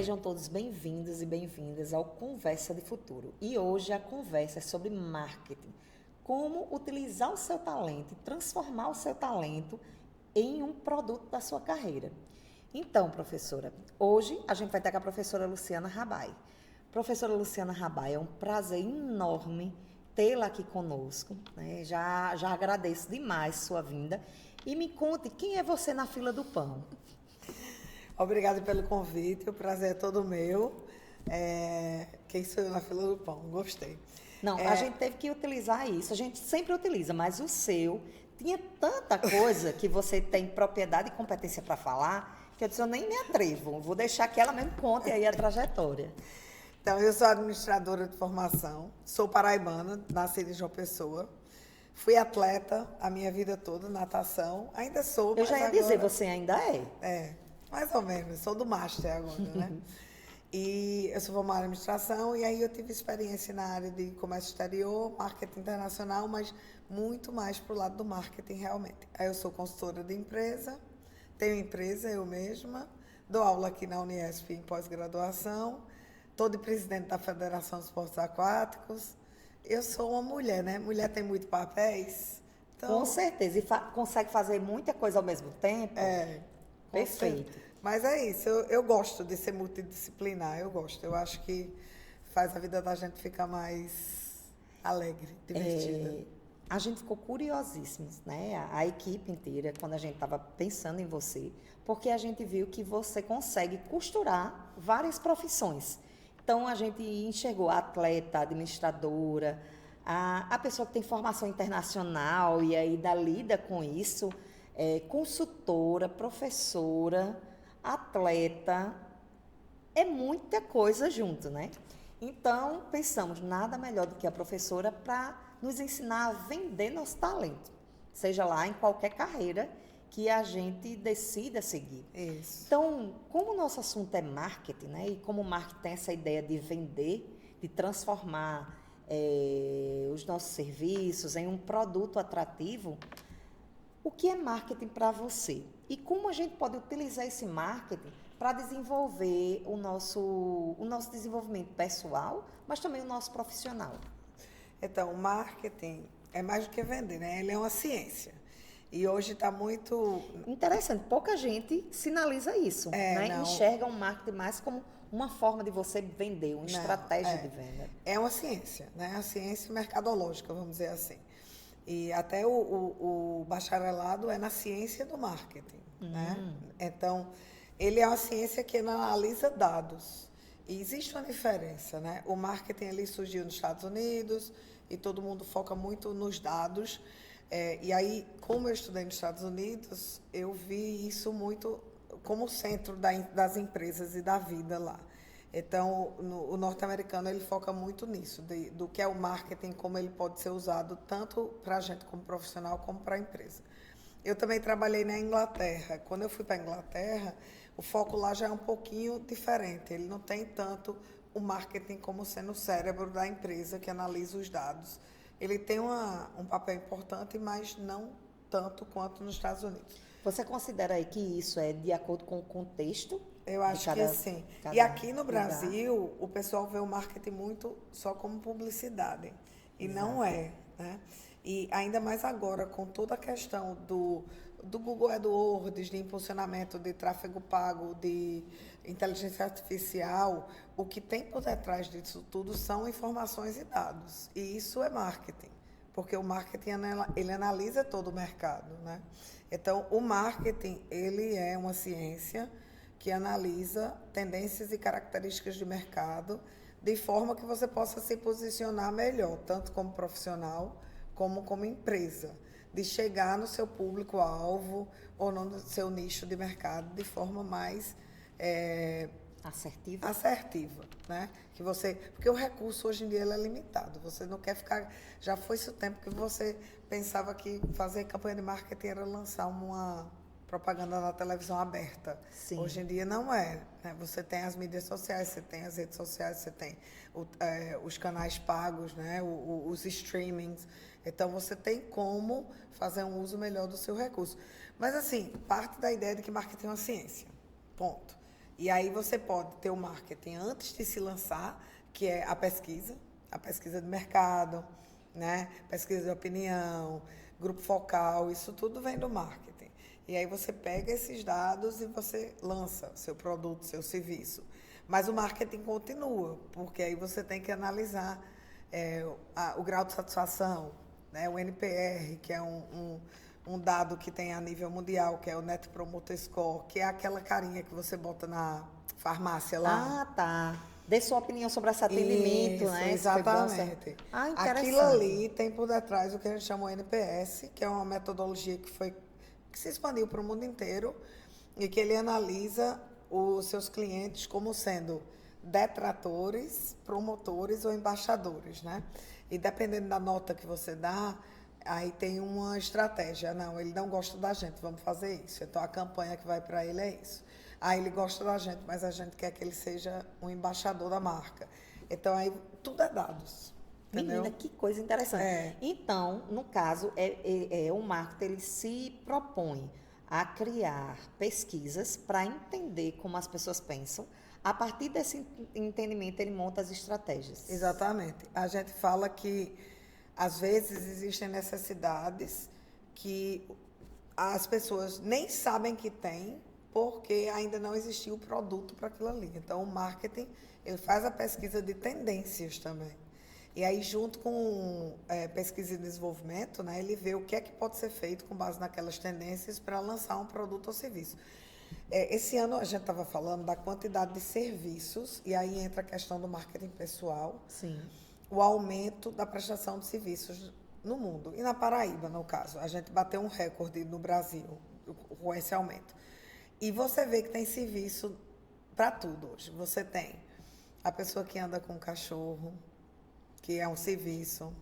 Sejam todos bem-vindos e bem-vindas ao Conversa de Futuro. E hoje a conversa é sobre marketing. Como utilizar o seu talento e transformar o seu talento em um produto da sua carreira. Então, professora, hoje a gente vai ter com a professora Luciana Rabai. Professora Luciana Rabai, é um prazer enorme tê-la aqui conosco, né? Já agradeço demais sua vinda. E me conte, quem é você na fila do pão? Obrigada pelo convite, o prazer é todo meu. Quem sou eu na fila do pão? Gostei. Não, a gente teve que utilizar isso, a gente sempre utiliza, mas o seu tinha tanta coisa que você tem propriedade e competência para falar, que eu disse, eu nem me atrevo, vou deixar que ela mesmo conte aí a trajetória. Então, eu sou administradora de formação, sou paraibana, nascida em João Pessoa. Fui atleta a minha vida toda, natação, ainda sou, Eu mas já ia agora... dizer, você ainda é. Mais ou menos, sou do Master agora, né? E eu sou formada em administração e aí eu tive experiência na área de comércio exterior, marketing internacional, mas muito mais pro lado do marketing realmente. Aí eu sou consultora de empresa, tenho empresa eu mesma, dou aula aqui na Uniesp em pós-graduação, estou de presidente da Federação de Esportes Aquáticos. Eu sou uma mulher, né? Mulher tem muitos papéis. Então, Com certeza, e consegue fazer muita coisa ao mesmo tempo. Perfeito. Mas é isso, eu gosto de ser multidisciplinar, eu gosto. Eu acho que faz a vida da gente ficar mais alegre, divertida. A gente ficou curiosíssimos, né? A equipe inteira, quando a gente estava pensando em você, porque a gente viu que você consegue costurar várias profissões. Então, a gente enxergou a atleta, a administradora, a pessoa que tem formação internacional e aí lida com isso, consultora, professora, atleta, é muita coisa junto, né? Então, pensamos, nada melhor do que a professora para nos ensinar a vender nosso talento, seja lá em qualquer carreira que a gente decida seguir. Isso. Então, como o nosso assunto é marketing, né? E como o marketing tem essa ideia de vender, de transformar os nossos serviços em um produto atrativo, o que é marketing para você? E como a gente pode utilizar esse marketing para desenvolver o nosso desenvolvimento pessoal, mas também o nosso profissional? Então, o marketing é mais do que vender, né? Ele é uma ciência. E hoje está muito... Interessante, pouca gente sinaliza isso, né? Não. Enxerga o marketing mais como uma forma de você vender, uma estratégia de venda. É uma ciência, né? A ciência mercadológica, vamos dizer assim. E até o bacharelado é na ciência do marketing, né? Então, ele é uma ciência que analisa dados. E existe uma diferença, né? O marketing ele surgiu nos Estados Unidos e todo mundo foca muito nos dados. E aí, como eu estudei nos Estados Unidos, eu vi isso muito como centro das empresas e da vida lá. Então, o norte-americano ele foca muito nisso, do que é o marketing, como ele pode ser usado tanto para a gente como profissional, como para a empresa. Eu também trabalhei na Inglaterra. Quando eu fui para a Inglaterra, o foco lá já é um pouquinho diferente. Ele não tem tanto o marketing como sendo o cérebro da empresa que analisa os dados. Ele tem um papel importante, mas não tanto quanto nos Estados Unidos. Você considera aí que isso é de acordo com o contexto? Eu acho que sim. E aqui no Brasil, o pessoal vê o marketing muito só como publicidade. E não é, né? E ainda mais agora, com toda a questão do Google AdWords, de impulsionamento de tráfego pago, de inteligência artificial, o que tem por detrás disso tudo são informações e dados. E isso é marketing, porque o marketing ele analisa todo o mercado, né? Então, o marketing ele é uma ciência que analisa tendências e características de mercado de forma que você possa se posicionar melhor, tanto como profissional como empresa, de chegar no seu público-alvo ou no seu nicho de mercado de forma mais assertiva, né? Porque o recurso hoje em dia ele é limitado. Você não quer ficar... Já foi-se o tempo que você pensava que fazer campanha de marketing era lançar uma propaganda na televisão aberta. Sim. Hoje em dia não é, né? Você tem as mídias sociais, você tem as redes sociais, você tem os canais pagos, né? Os streamings. Então, você tem como fazer um uso melhor do seu recurso. Mas, assim, parte da ideia de que marketing é uma ciência. Ponto. E aí você pode ter o marketing antes de se lançar, que é a pesquisa de mercado, né? Pesquisa de opinião, grupo focal, isso tudo vem do marketing. E aí você pega esses dados e você lança seu produto, seu serviço. Mas o marketing continua, porque aí você tem que analisar o grau de satisfação, né? O NPR, que é um dado que tem a nível mundial, que é o Net Promoter Score, que é aquela carinha que você bota na farmácia lá. Ah, tá. Dê sua opinião sobre esse atendimento, Isso, né? exatamente. Ah, interessante. Aquilo ali tem por detrás o que a gente chama o NPS, que é uma metodologia que se expandiu para o mundo inteiro e que ele analisa os seus clientes como sendo detratores, promotores ou embaixadores, né? E dependendo da nota que você dá, aí tem uma estratégia. Não, ele não gosta da gente, vamos fazer isso. Então a campanha que vai para ele é isso. Ah, ele gosta da gente, mas a gente quer que ele seja um embaixador da marca. Então aí tudo é dados. Entendeu? Menina, que coisa interessante. É. Então, no caso, o marketing ele se propõe a criar pesquisas para entender como as pessoas pensam. A partir desse entendimento, ele monta as estratégias. Exatamente. A gente fala que, às vezes, existem necessidades que as pessoas nem sabem que têm, porque ainda não existiu o produto para aquilo ali. Então, o marketing, ele faz a pesquisa de tendências também. E aí, junto com pesquisa e desenvolvimento, né, ele vê o que é que pode ser feito com base naquelas tendências para lançar um produto ou serviço. Esse ano a gente estava falando da quantidade de serviços, e aí entra a questão do marketing pessoal, Sim. o aumento da prestação de serviços no mundo. E na Paraíba, no caso, a gente bateu um recorde no Brasil com esse aumento. E você vê que tem serviço para tudo hoje. Você tem a pessoa que anda com o cachorro, que é um serviço.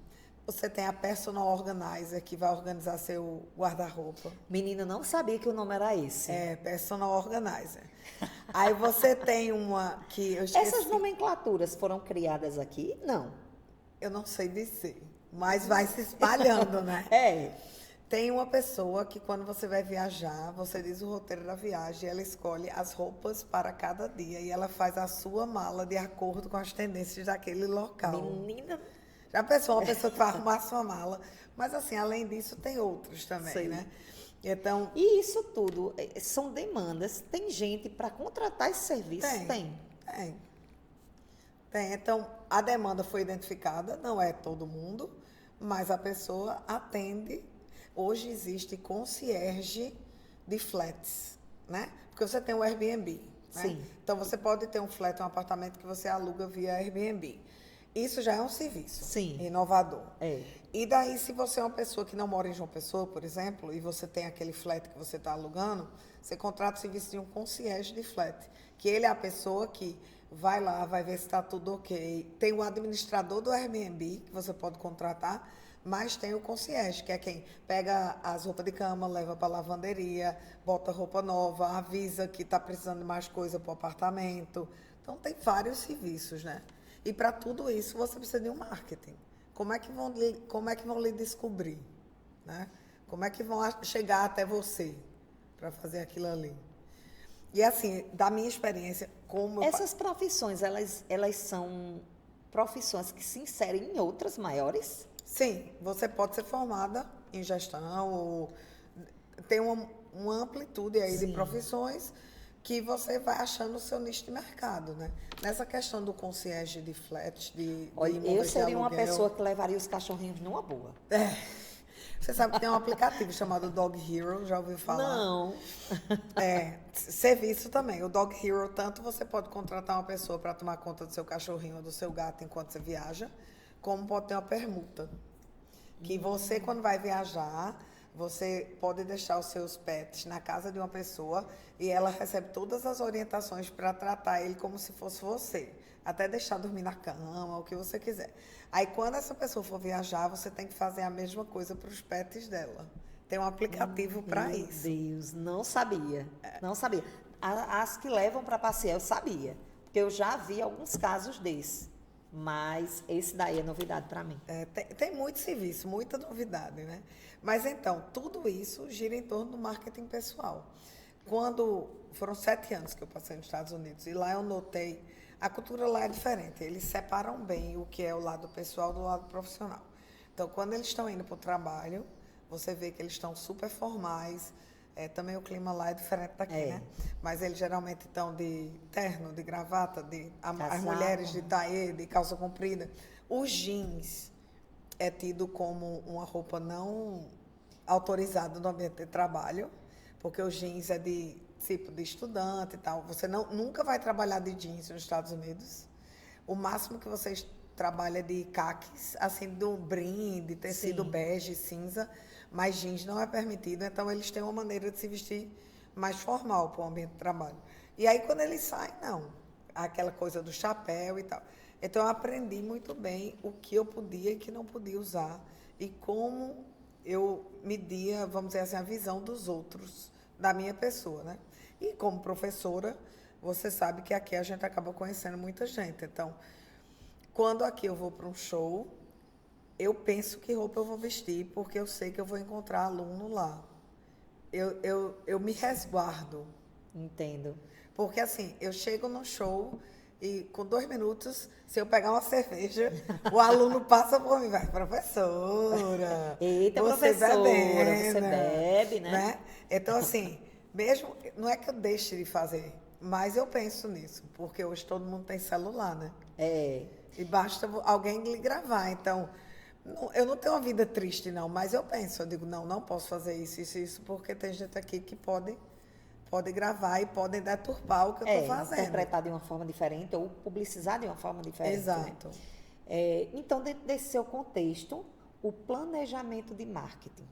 Você tem a personal organizer, que vai organizar seu guarda-roupa. Menina, não sabia que o nome era esse. É, personal organizer. Aí você tem uma que eu esqueci. Essas nomenclaturas foram criadas aqui? Não. Eu não sei dizer, mas vai se espalhando, né? É. Tem uma pessoa que quando você vai viajar, você diz o roteiro da viagem, ela escolhe as roupas para cada dia e ela faz a sua mala de acordo com as tendências daquele local. Menina. Já pensou uma pessoa que vai arrumar a sua mala? Mas assim, além disso, tem outros também, Sei. né? Então, E isso tudo são demandas. Tem gente para contratar esse serviço? Tem. Então, a demanda foi identificada, não é todo mundo, mas a pessoa atende. Hoje existe concierge de flats, né? Porque você tem o Airbnb, né? Sim. Então, você pode ter um flat, um apartamento que você aluga via Airbnb. Isso já é um serviço. Sim. Inovador. É. E daí, se você é uma pessoa que não mora em João Pessoa, por exemplo, e você tem aquele flat que você está alugando, você contrata o serviço de um concierge de flat, que ele é a pessoa que vai lá, vai ver se está tudo ok. Tem o administrador do Airbnb, que você pode contratar, mas tem o concierge, que é quem pega as roupas de cama, leva para a lavanderia, bota roupa nova, avisa que está precisando de mais coisa para o apartamento. Então, tem vários serviços, né? E para tudo isso, você precisa de um marketing. Como é que vão lhe descobrir? Né? Como é que vão chegar até você para fazer aquilo ali? E assim, da minha experiência, como... Essas profissões, elas são profissões que se inserem em outras maiores? Sim, você pode ser formada em gestão, ou tem uma amplitude aí de profissões que você vai achando o seu nicho de mercado, né? Nessa questão do concierge de flat, de Olha, eu imóveis de seria uma aluguel, pessoa que levaria os cachorrinhos numa boa. Você sabe que tem um aplicativo chamado Dog Hero, já ouviu falar? Não. Serviço também. O Dog Hero, tanto você pode contratar uma pessoa para tomar conta do seu cachorrinho ou do seu gato enquanto você viaja, como pode ter uma permuta. Que você, quando vai viajar, você pode deixar os seus pets na casa de uma pessoa e ela recebe todas as orientações para tratar ele como se fosse você. Até deixar dormir na cama, o que você quiser. Aí, quando essa pessoa for viajar, você tem que fazer a mesma coisa para os pets dela. Tem um aplicativo para isso. Meu Deus, não sabia. Não sabia. As que levam para passear, eu sabia. Porque eu já vi alguns casos desses. Mas esse daí é novidade para mim. Tem muito serviço, muita novidade, né? Mas então, tudo isso gira em torno do marketing pessoal. quando foram 7 anos que eu passei nos Estados Unidos, e lá eu notei, a cultura lá é diferente, eles separam bem o que é o lado pessoal do lado profissional. Então, quando eles estão indo para o trabalho, você vê que eles estão super formais. Também o clima lá é diferente daqui, né? Mas eles geralmente estão de terno, de gravata, as mulheres de taie, de calça comprida. Os jeans é tido como uma roupa não autorizada no ambiente de trabalho, porque o jeans é de tipo de estudante e tal. Você nunca vai trabalhar de jeans nos Estados Unidos. O máximo que vocês trabalham é de caques, assim, do brim, de tecido bege, cinza, mas jeans não é permitido, então eles têm uma maneira de se vestir mais formal para o ambiente de trabalho. E aí, quando eles saem, não. Aquela coisa do chapéu e tal. Então, eu aprendi muito bem o que eu podia e que não podia usar e como eu media, vamos dizer assim, a visão dos outros, da minha pessoa, né? E como professora, você sabe que aqui a gente acaba conhecendo muita gente. Então, quando aqui eu vou para um show, eu penso que roupa eu vou vestir, porque eu sei que eu vou encontrar aluno lá. Eu me resguardo. Entendo. Porque, assim, eu chego no show e, com 2 minutos, se eu pegar uma cerveja, o aluno passa por mim e vai, professora, Eita, você professora, bebendo, você bebe, né? Então, assim, mesmo, não é que eu deixe de fazer, mas eu penso nisso, porque hoje todo mundo tem celular, né? E basta alguém lhe gravar. Então, eu não tenho uma vida triste, não, mas eu penso, eu digo, não posso fazer isso, porque tem gente aqui que pode gravar e podem deturpar o que eu estou fazendo. Interpretar de uma forma diferente ou publicizar de uma forma diferente. Exato. Né? Então, dentro desse seu contexto, o planejamento de marketing.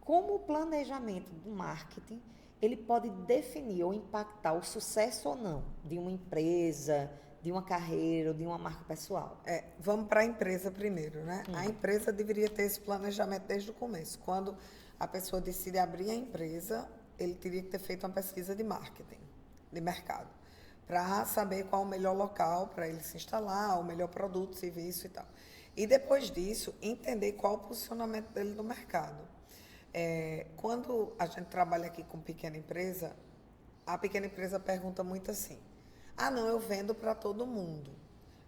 Como o planejamento do marketing, ele pode definir ou impactar o sucesso ou não de uma empresa, de uma carreira ou de uma marca pessoal? Vamos para a empresa primeiro, né? A empresa deveria ter esse planejamento desde o começo. Quando a pessoa decide abrir a empresa, ele teria que ter feito uma pesquisa de marketing, de mercado, para saber qual o melhor local para ele se instalar, o melhor produto, serviço e tal. E depois disso, entender qual o posicionamento dele no mercado. Quando a gente trabalha aqui com pequena empresa, a pequena empresa pergunta muito assim: não, eu vendo para todo mundo.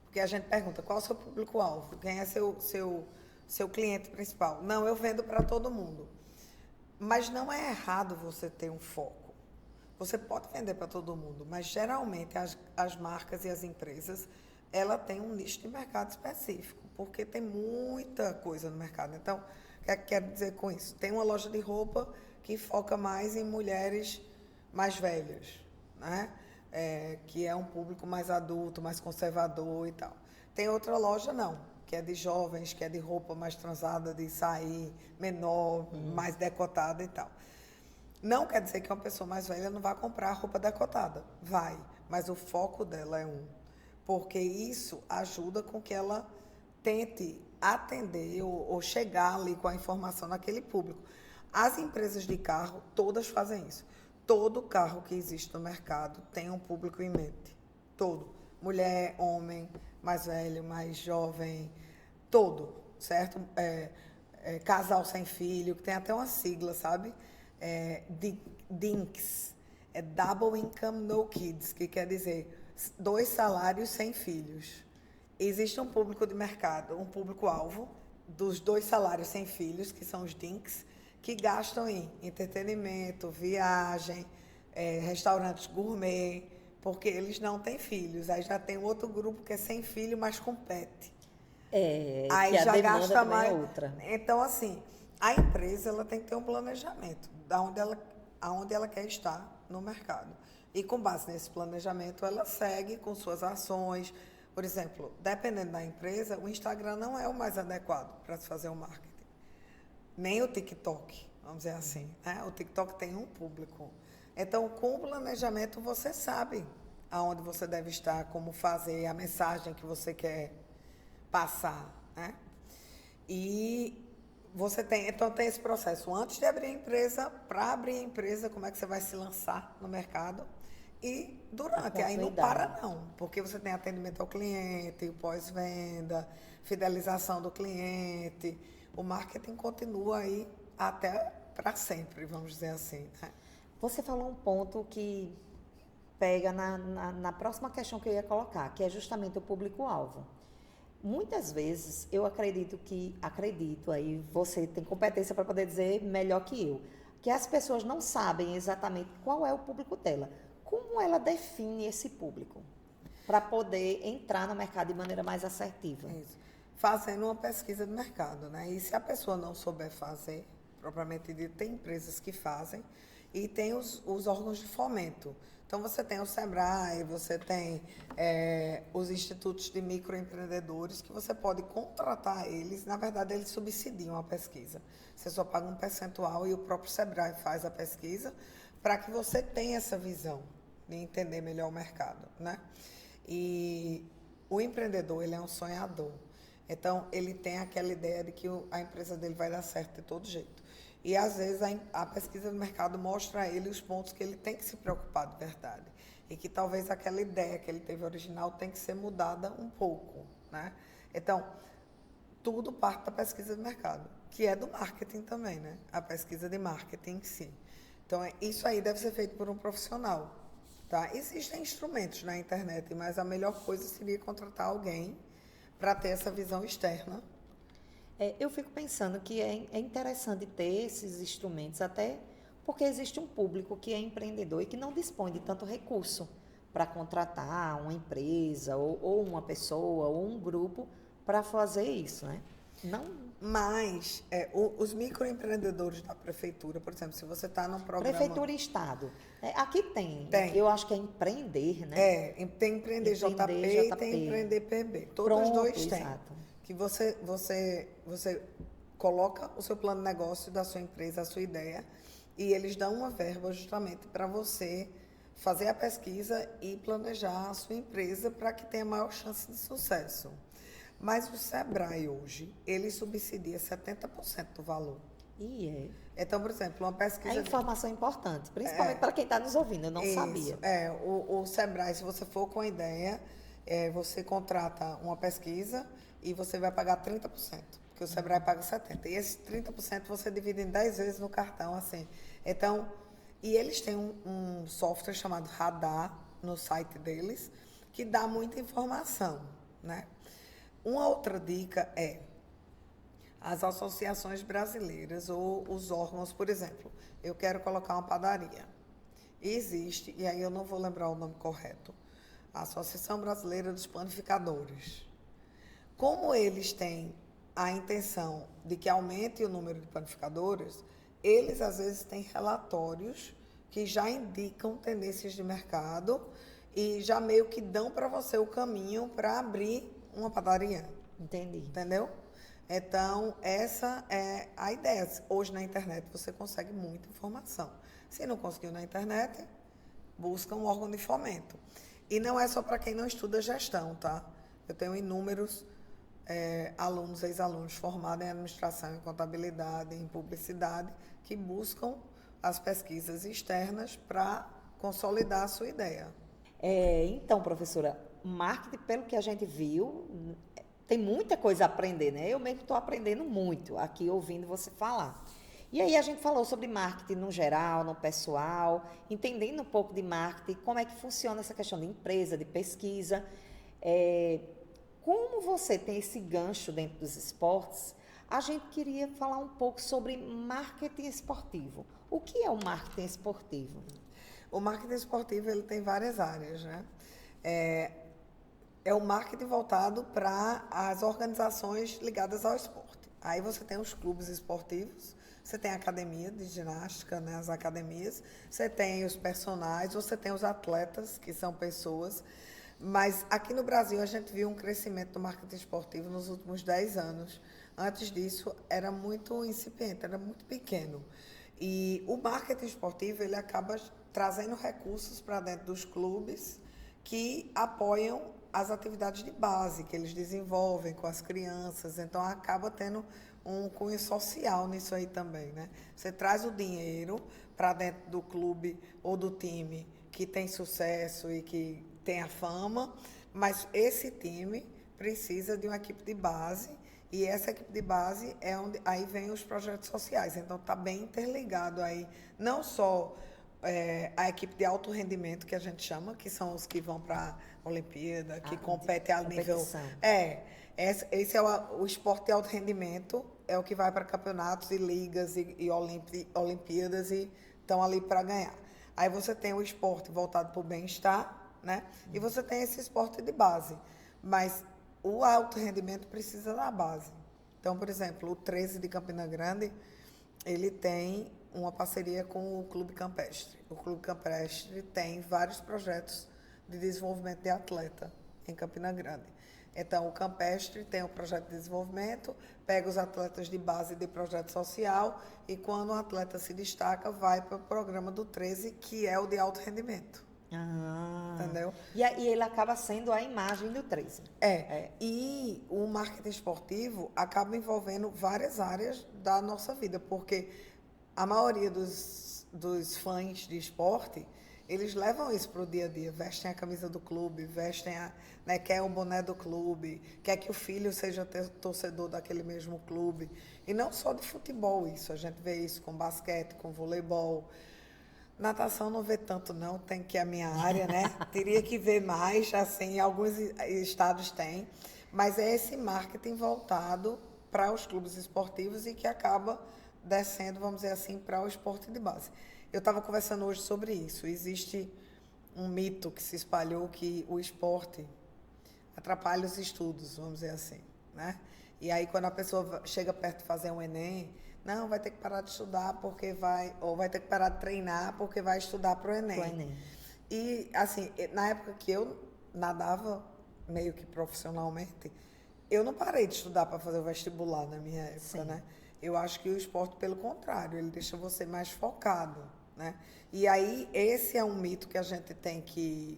Porque a gente pergunta, qual é o seu público-alvo? Quem é seu cliente principal? Não, eu vendo para todo mundo. Mas não é errado você ter um foco. Você pode vender para todo mundo, mas geralmente as marcas e as empresas, ela tem um nicho de mercado específico, porque tem muita coisa no mercado. Então, o que é que quero dizer com isso? Tem uma loja de roupa que foca mais em mulheres mais velhas, né? Que é um público mais adulto, mais conservador e tal. Tem outra loja, não, que é de jovens, que é de roupa mais transada, de sair, menor, mais decotada e tal. Não quer dizer que uma pessoa mais velha não vai comprar roupa decotada. Vai, mas o foco dela é porque isso ajuda com que ela tente atender ou chegar ali com a informação naquele público. As empresas de carro, todas fazem isso. Todo carro que existe no mercado tem um público em mente. Todo. Mulher, homem, mais velho, mais jovem, todo, certo? Casal sem filho, que tem até uma sigla, sabe? DINKS, Double Income No Kids, que quer dizer 2 salários sem filhos. Existe um público de mercado, um público-alvo dos 2 salários sem filhos, que são os DINKS, que gastam em entretenimento, viagem, restaurantes gourmet, porque eles não têm filhos. Aí já tem outro grupo que é sem filho, mas com pet. Aí que já a gasta mais. É outra. Então, assim, a empresa ela tem que ter um planejamento aonde ela quer estar no mercado. E com base nesse planejamento, ela segue com suas ações. Por exemplo, dependendo da empresa, o Instagram não é o mais adequado para se fazer o marketing. Nem o TikTok, vamos dizer assim. Né? O TikTok tem um público. Então, com o planejamento, você sabe aonde você deve estar, como fazer, a mensagem que você quer passar. Né? E você tem esse processo antes de abrir a empresa, para abrir a empresa, como é que você vai se lançar no mercado. E durante, aí não para não, porque você tem atendimento ao cliente, pós-venda, fidelização do cliente. O marketing continua aí até para sempre, vamos dizer assim. Né? Você falou um ponto que pega na próxima questão que eu ia colocar, que é justamente o público-alvo. Muitas vezes eu acredito, aí você tem competência para poder dizer melhor que eu, que as pessoas não sabem exatamente qual é o público dela. Como ela define esse público para poder entrar no mercado de maneira mais assertiva? Isso. Fazendo uma pesquisa de mercado, né? E se a pessoa não souber fazer, propriamente dito, tem empresas que fazem e tem os órgãos de fomento. Então, você tem o SEBRAE, você tem os institutos de microempreendedores, que você pode contratar eles. Na verdade, eles subsidiam a pesquisa. Você só paga um percentual e o próprio SEBRAE faz a pesquisa para que você tenha essa visão de entender melhor o mercado, né? E o empreendedor, ele é um sonhador. Então, ele tem aquela ideia de que a empresa dele vai dar certo de todo jeito. E, às vezes, a pesquisa do mercado mostra a ele os pontos que ele tem que se preocupar de verdade. E que talvez aquela ideia que ele teve original tem que ser mudada um pouco, né? Então, tudo parte da pesquisa de mercado, que é do marketing também, né? A pesquisa de marketing em si. Então, isso aí deve ser feito por um profissional, tá? Existem instrumentos na internet, mas a melhor coisa seria contratar alguém para ter essa visão externa. Eu fico pensando que é interessante ter esses instrumentos, até porque existe um público que é empreendedor e que não dispõe de tanto recurso para contratar uma empresa ou uma pessoa ou um grupo para fazer isso, né? Não. Mas os microempreendedores da prefeitura, por exemplo, se você está num programa... Prefeitura e Estado. Aqui tem. Tem. Eu acho que é empreender, né? Tem Empreender JP e tem Empreender PB. Todos os dois têm. Exato. Que você coloca o seu plano de negócio da sua empresa, a sua ideia, e eles dão uma verba justamente para você fazer a pesquisa e planejar a sua empresa para que tenha maior chance de sucesso. Mas o SEBRAE hoje, ele subsidia 70% do valor. Então, por exemplo, uma pesquisa... É informação importante, principalmente para quem está nos ouvindo, eu não sabia. O SEBRAE, se você for com a ideia, você contrata uma pesquisa e você vai pagar 30%, porque o SEBRAE paga 70%. E esses 30% você divide em 10 vezes no cartão, assim. Então, e eles têm um software chamado Radar no site deles, que dá muita informação, né? Uma outra dica é as associações brasileiras ou os órgãos, por exemplo, eu quero colocar uma padaria. Existe, e aí eu não vou lembrar o nome correto, a Associação Brasileira dos Panificadores. Como eles têm a intenção de que aumente o número de panificadores, eles às vezes têm relatórios que já indicam tendências de mercado e já meio que dão para você o caminho para abrir uma padaria. Entendi. Entendeu? Então, essa é a ideia. Hoje na internet você consegue muita informação. Se não conseguiu na internet, busca um órgão de fomento. E não é só para quem não estuda gestão, tá? Eu tenho inúmeros alunos, ex-alunos formados em administração, em contabilidade, em publicidade, que buscam as pesquisas externas para consolidar a sua ideia. Então, professora, marketing, pelo que a gente viu, tem muita coisa a aprender, né? Eu mesmo estou aprendendo muito aqui ouvindo você falar. E aí a gente falou sobre marketing no geral, no pessoal, entendendo um pouco de marketing, como é que funciona essa questão de empresa, de pesquisa. Como você tem esse gancho dentro dos esportes, a gente queria falar um pouco sobre marketing esportivo. O que é o marketing esportivo? O marketing esportivo ele tem várias áreas, né? É o marketing voltado para as organizações ligadas ao esporte. Aí você tem os clubes esportivos, você tem a academia de ginástica, né, as academias, você tem os personagens, você tem os atletas, que são pessoas. Mas aqui no Brasil a gente viu um crescimento do marketing esportivo nos últimos 10 anos. Antes disso era muito incipiente, era muito pequeno. E o marketing esportivo ele acaba trazendo recursos para dentro dos clubes que apoiam as atividades de base que eles desenvolvem com as crianças. Então, acaba tendo um cunho social nisso aí também, né? Você traz o dinheiro para dentro do clube ou do time que tem sucesso e que tem a fama, mas esse time precisa de uma equipe de base e essa equipe de base é onde aí vem os projetos sociais. Então, está bem interligado aí, não só a equipe de alto rendimento, que a gente chama, que são os que vão para a Olimpíada, que competem a nível... competição. Esse é o esporte de alto rendimento, é o que vai para campeonatos e ligas e Olimpíadas e estão ali para ganhar. Aí você tem o esporte voltado para o bem-estar, né? E você tem esse esporte de base. Mas o alto rendimento precisa da base. Então, por exemplo, o 13 de Campina Grande, ele tem uma parceria com o Clube Campestre. O Clube Campestre tem vários projetos de desenvolvimento de atleta em Campina Grande. Então, o Campestre tem um projeto de desenvolvimento, pega os atletas de base de projeto social e, quando o atleta se destaca, vai para o programa do 13, que é o de alto rendimento. Entendeu? E ele acaba sendo a imagem do 13. E o marketing esportivo acaba envolvendo várias áreas da nossa vida, porque a maioria dos fãs de esporte, eles levam isso para o dia a dia, vestem a camisa do clube, quer o boné do clube, quer que o filho seja torcedor daquele mesmo clube. E não só de futebol isso, a gente vê isso com basquete, com voleibol. Natação não vê tanto não, tem que a minha área, né? Teria que ver mais, assim, alguns estados têm, mas é esse marketing voltado para os clubes esportivos e que acaba descendo, vamos dizer assim, para o esporte de base. Eu estava conversando hoje sobre isso. Existe um mito que se espalhou que o esporte atrapalha os estudos, vamos dizer assim, né? E aí, quando a pessoa chega perto de fazer um Enem, não, vai ter que parar de estudar porque ou vai ter que parar de treinar porque vai estudar para o Enem. E, assim, na época que eu nadava, meio que profissionalmente, eu não parei de estudar para fazer o vestibular na minha época, Sim. né? Eu acho que o esporte, pelo contrário, ele deixa você mais focado, né? E aí, esse é um mito que a gente tem que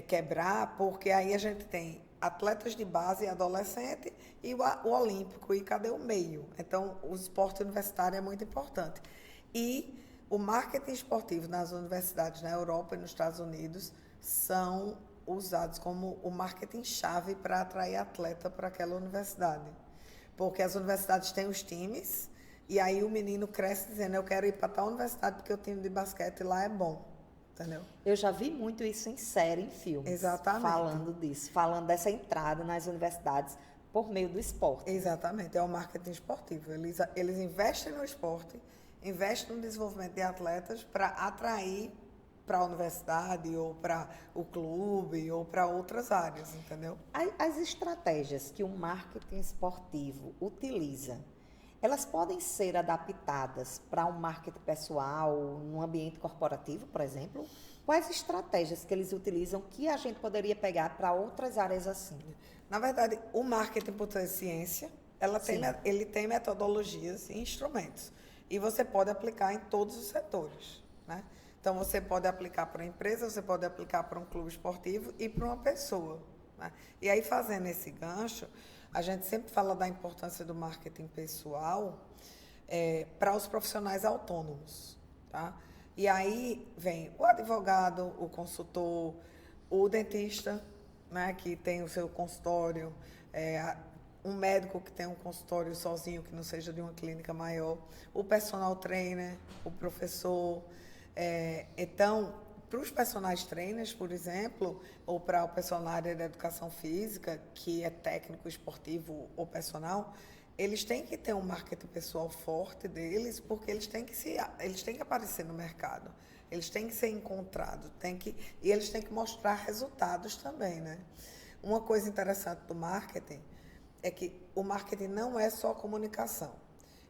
quebrar, porque aí a gente tem atletas de base e adolescente e o olímpico, e cadê o meio? Então, o esporte universitário é muito importante. E o marketing esportivo nas universidades na Europa e nos Estados Unidos são usados como o marketing-chave para atrair atleta para aquela universidade. Porque as universidades têm os times, e aí o menino cresce dizendo, eu quero ir para tal universidade porque o time de basquete lá é bom. Entendeu? Eu já vi muito isso em série, em filmes. Exatamente. Falando disso, falando dessa entrada nas universidades por meio do esporte. Exatamente, é o marketing esportivo. Eles investem no esporte, investem no desenvolvimento de atletas para atrair para a universidade ou para o clube ou para outras áreas, entendeu? As estratégias que o marketing esportivo utiliza, elas podem ser adaptadas para um marketing pessoal, num ambiente corporativo, por exemplo? Quais estratégias que eles utilizam que a gente poderia pegar para outras áreas assim? Na verdade, o marketing, por ter ciência, ele tem metodologias e instrumentos. E você pode aplicar em todos os setores, né? Então, você pode aplicar para uma empresa, você pode aplicar para um clube esportivo e para uma pessoa, né? E aí, fazendo esse gancho, a gente sempre fala da importância do marketing pessoal para os profissionais autônomos, tá? E aí vem o advogado, o consultor, o dentista, né, que tem o seu consultório, um médico que tem um consultório sozinho, que não seja de uma clínica maior, o personal trainer, o professor. Então, para os personagens trainers, por exemplo, ou para o pessoal na área da educação física, que é técnico, esportivo ou personal, eles têm que ter um marketing pessoal forte deles, porque eles têm que aparecer no mercado, eles têm que ser encontrados, e eles têm que mostrar resultados também, né? Uma coisa interessante do marketing é que o marketing não é só comunicação.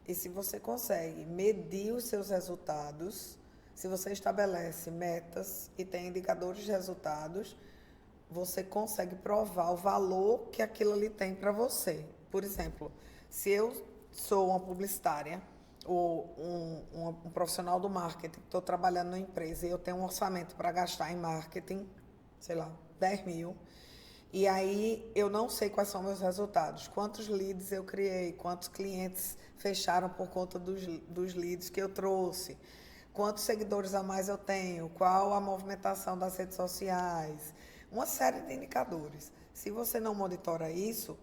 E se você consegue medir os seus resultados, se você estabelece metas e tem indicadores de resultados, você consegue provar o valor que aquilo ali tem para você. Por exemplo, se eu sou uma publicitária ou um profissional do marketing, estou trabalhando numa empresa e eu tenho um orçamento para gastar em marketing, sei lá, 10 mil, e aí eu não sei quais são meus resultados, quantos leads eu criei, quantos clientes fecharam por conta dos leads que eu trouxe, quantos seguidores a mais eu tenho, qual a movimentação das redes sociais, uma série de indicadores. Se você não monitora isso,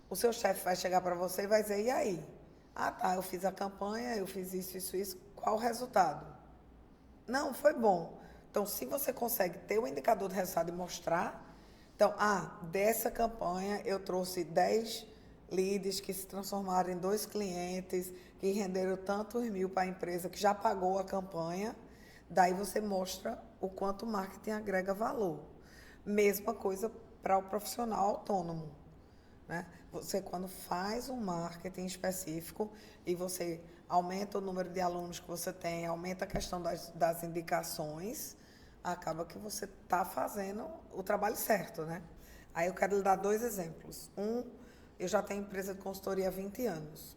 o seu chefe vai chegar para você e vai dizer, e aí? Ah, tá, eu fiz a campanha, eu fiz isso, qual o resultado? Não, foi bom. Então, se você consegue ter o indicador de resultado e mostrar, então, dessa campanha eu trouxe 10 leads que se transformaram em 2 clientes, que renderam tantos mil para a empresa que já pagou a campanha, daí você mostra o quanto o marketing agrega valor. Mesma coisa para o profissional autônomo, né? Você, quando faz um marketing específico e você aumenta o número de alunos que você tem, aumenta a questão das indicações, acaba que você está fazendo o trabalho certo, né? Aí eu quero lhe dar 2 exemplos. Eu já tenho empresa de consultoria há 20 anos.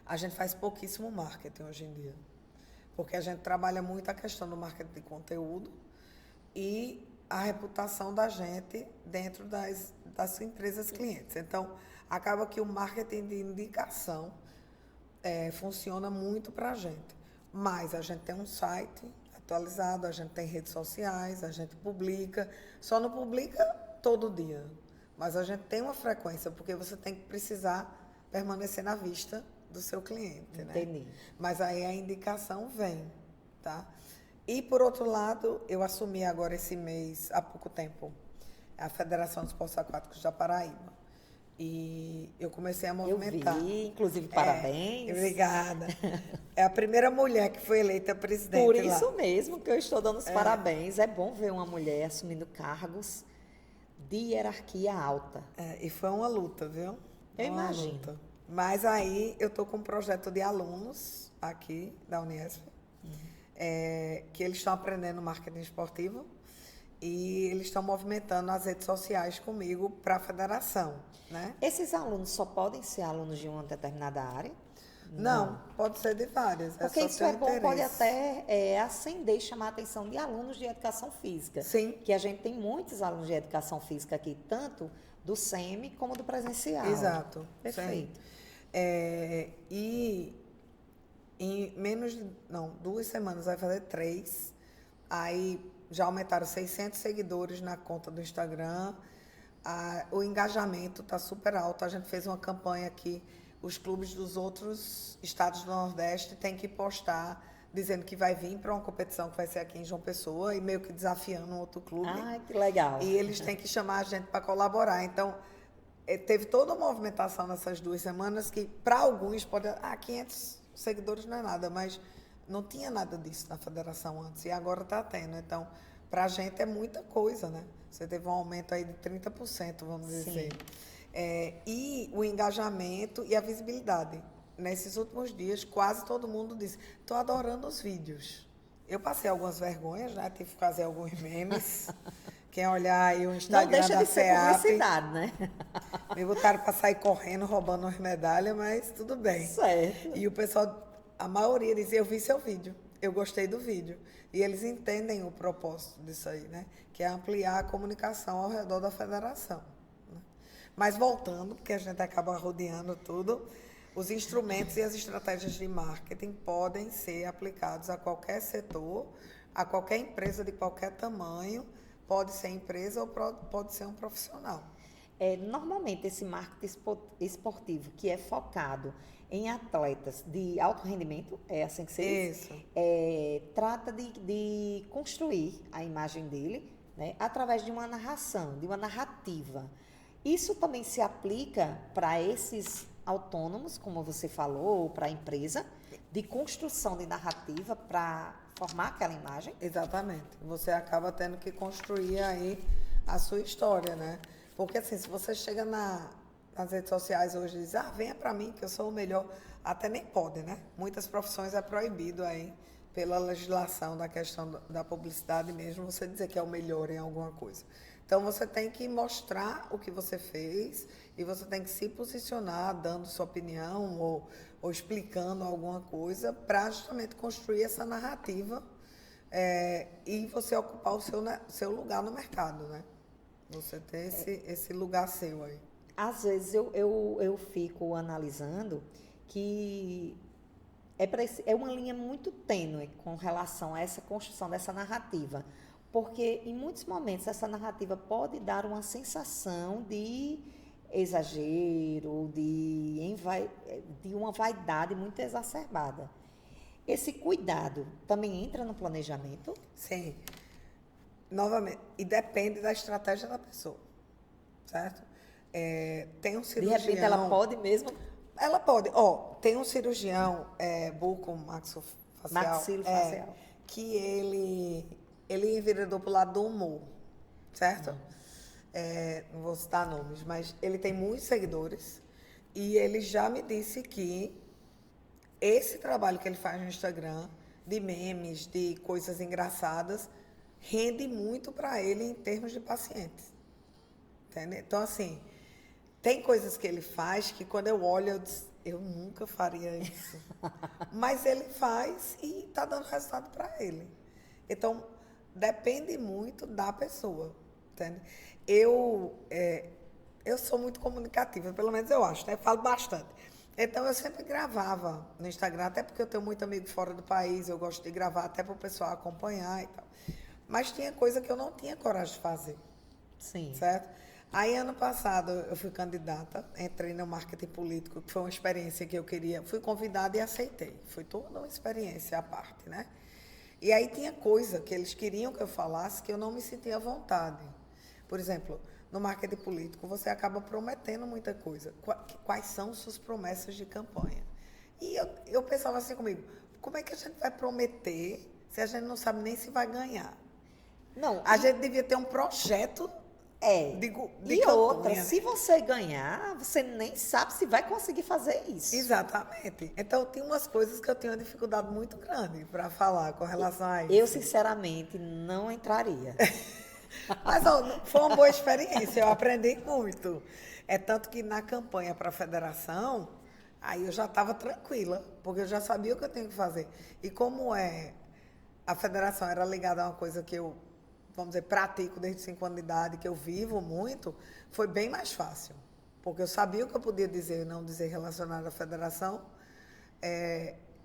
A gente faz pouquíssimo marketing hoje em dia, porque a gente trabalha muito a questão do marketing de conteúdo e a reputação da gente dentro das empresas clientes. Então, acaba que o marketing de indicação funciona muito para a gente. Mas a gente tem um site atualizado, a gente tem redes sociais, a gente publica. Só não publica todo dia, mas a gente tem uma frequência, porque você tem que precisar permanecer na vista do seu cliente, né? Entendi. Mas aí a indicação vem, tá? E, por outro lado, eu assumi agora esse mês, há pouco tempo, a Federação dos Esportes Aquáticos da Paraíba. E eu comecei a movimentar. Eu vi, inclusive, parabéns. Obrigada. É a primeira mulher que foi eleita presidente Por lá. isso mesmo que eu estou dando os parabéns. É bom ver uma mulher assumindo cargos de hierarquia alta. E foi uma luta, viu? Eu Uma imagino. luta. Mas aí eu estou com um projeto de alunos aqui da Uniesp, que eles estão aprendendo marketing esportivo e eles estão movimentando as redes sociais comigo para a federação, né? Esses alunos só podem ser alunos de uma determinada área? Não, pode ser de várias. Porque só isso ter é bom, pode interesse. até acender e chamar a atenção de alunos de educação física. Sim. Que a gente tem muitos alunos de educação física aqui, tanto do SEMI como do presencial. Exato. Perfeito. Sim. E em menos de 2 semanas, vai fazer 3. Aí já aumentaram 600 seguidores na conta do Instagram. O engajamento está super alto. A gente fez uma campanha aqui. Os clubes dos outros estados do Nordeste têm que postar, dizendo que vai vir para uma competição que vai ser aqui em João Pessoa e meio que desafiando um outro clube. Ai, que legal. E eles têm que chamar a gente para colaborar. Então, teve toda uma movimentação nessas 2 semanas que, para alguns, 500 seguidores não é nada, mas não tinha nada disso na federação antes e agora está tendo. Então, para a gente é muita coisa, né? Você teve um aumento aí de 30%, vamos dizer. E o engajamento e a visibilidade. Nesses últimos dias, quase todo mundo disse: estou adorando os vídeos. Eu passei algumas vergonhas, né? Tive que fazer alguns memes. Quem olhar aí o Instagram Não deixa da de ser FEAP, publicidade, né? me botaram para sair correndo, roubando umas medalhas, mas tudo bem. Certo. E o pessoal, a maioria dizia: eu vi seu vídeo, eu gostei do vídeo. E eles entendem o propósito disso aí, né? Que é ampliar a comunicação ao redor da federação. Mas voltando, porque a gente acaba rodeando tudo, os instrumentos e as estratégias de marketing podem ser aplicados a qualquer setor, a qualquer empresa de qualquer tamanho, pode ser empresa ou pode ser um profissional. Normalmente, esse marketing esportivo que é focado em atletas de alto rendimento, é assim que se diz? Isso. Trata de construir a imagem dele, né, através de uma narração, de uma narrativa. Isso também se aplica para esses autônomos, como você falou, ou para a empresa, de construção de narrativa para formar aquela imagem? Exatamente. Você acaba tendo que construir aí a sua história, né? Porque assim, se você chega nas redes sociais hoje e diz: venha para mim que eu sou o melhor, até nem pode, né? Muitas profissões é proibido aí, pela legislação da questão da publicidade mesmo, você dizer que é o melhor em alguma coisa. Então, você tem que mostrar o que você fez e você tem que se posicionar dando sua opinião ou explicando alguma coisa para justamente construir essa narrativa e você ocupar o seu lugar no mercado, né? Você ter esse lugar seu aí. Às vezes eu fico analisando que é uma linha muito tênue com relação a essa construção dessa narrativa. Porque, em muitos momentos, essa narrativa pode dar uma sensação de exagero, de uma vaidade muito exacerbada. Esse cuidado também entra no planejamento? Sim. Novamente, e depende da estratégia da pessoa, certo? Tem um De cirurgião... repente ela pode mesmo Ela pode. Ó, tem um cirurgião bucomaxofacial, maxilofacial. que ele enveredou pro lado do humor, certo? Não vou citar nomes, mas ele tem muitos seguidores e ele já me disse que esse trabalho que ele faz no Instagram, de memes, de coisas engraçadas, rende muito para ele em termos de pacientes. Entendeu? Então, assim, tem coisas que ele faz que quando eu olho, eu nunca faria isso. Mas ele faz e está dando resultado para ele. Então, depende muito da pessoa. Entende? Eu sou muito comunicativa, pelo menos eu acho, né? Falo bastante. Então, eu sempre gravava no Instagram, até porque eu tenho muito amigo fora do país, eu gosto de gravar até para o pessoal acompanhar e tal. Mas tinha coisa que eu não tinha coragem de fazer. Sim. Certo? Aí, ano passado, eu fui candidata, entrei no marketing político, que foi uma experiência que eu queria. Fui convidada e aceitei. Foi toda uma experiência à parte, né? E aí tinha coisa que eles queriam que eu falasse que eu não me sentia à vontade. Por exemplo, no marketing político, você acaba prometendo muita coisa. Quais são suas promessas de campanha? E eu pensava assim comigo, como é que a gente vai prometer se a gente não sabe nem se vai ganhar? Não, A gente devia ter um projeto de e campanha, outra, né? se você ganhar, você nem sabe se vai conseguir fazer isso. Exatamente. Então, tinha umas coisas que eu tinha uma dificuldade muito grande para falar com relação a isso. Eu, sinceramente, não entraria. Mas ó, foi uma boa experiência, eu aprendi muito. É tanto que na campanha para a federação, aí eu já estava tranquila, porque eu já sabia o que eu tinha que fazer. E como a federação era ligada a uma coisa que eu, vamos dizer, pratico desde 5 anos de idade, que eu vivo muito, foi bem mais fácil. Porque eu sabia o que eu podia dizer e não dizer relacionado à federação.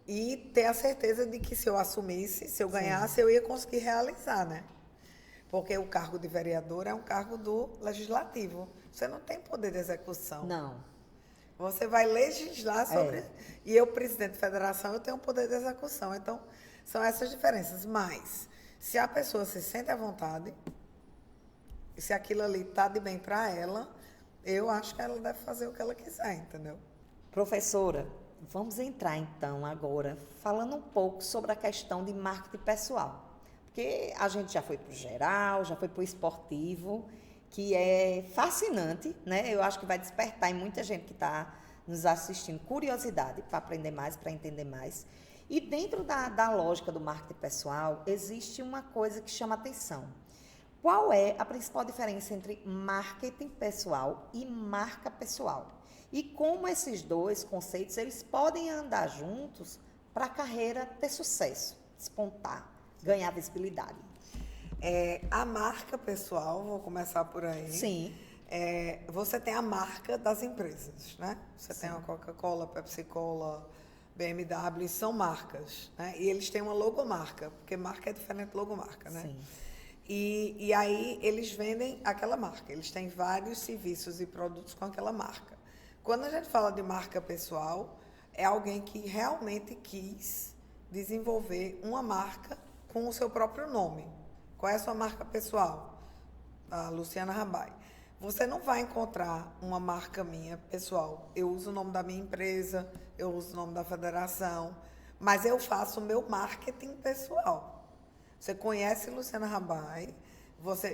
E ter a certeza de que se eu assumisse, se eu ganhasse, eu ia conseguir realizar, né? Porque o cargo de vereador é um cargo do legislativo. Você não tem poder de execução. Não. Você vai legislar sobre... E eu, presidente da federação, eu tenho um poder de execução. Então, são essas diferenças. Mas, se a pessoa se sente à vontade, se aquilo ali está de bem para ela, eu acho que ela deve fazer o que ela quiser, entendeu? Professora, vamos entrar então agora falando um pouco sobre a questão de marketing pessoal. Porque a gente já foi para o geral, já foi para o esportivo, que é fascinante, né? Eu acho que vai despertar em muita gente que está nos assistindo curiosidade para aprender mais, para entender mais. E dentro da lógica do marketing pessoal, existe uma coisa que chama atenção. Qual é a principal diferença entre marketing pessoal e marca pessoal? E como esses dois conceitos eles podem andar juntos para a carreira ter sucesso, despontar, ganhar visibilidade? A marca pessoal, vou começar por aí. Sim. Você tem a marca das empresas, né? Você tem a Coca-Cola, Pepsi-Cola, BMW, são marcas, né? E eles têm uma logomarca, porque marca é diferente de logomarca, né? Sim. E aí eles vendem aquela marca, eles têm vários serviços e produtos com aquela marca. Quando a gente fala de marca pessoal, é alguém que realmente quis desenvolver uma marca com o seu próprio nome. Qual é a sua marca pessoal? A Luciana Rabai. Você não vai encontrar uma marca minha pessoal. Eu uso o nome da minha empresa, eu uso o nome da federação, mas eu faço o meu marketing pessoal. Você conhece Luciana Rabai,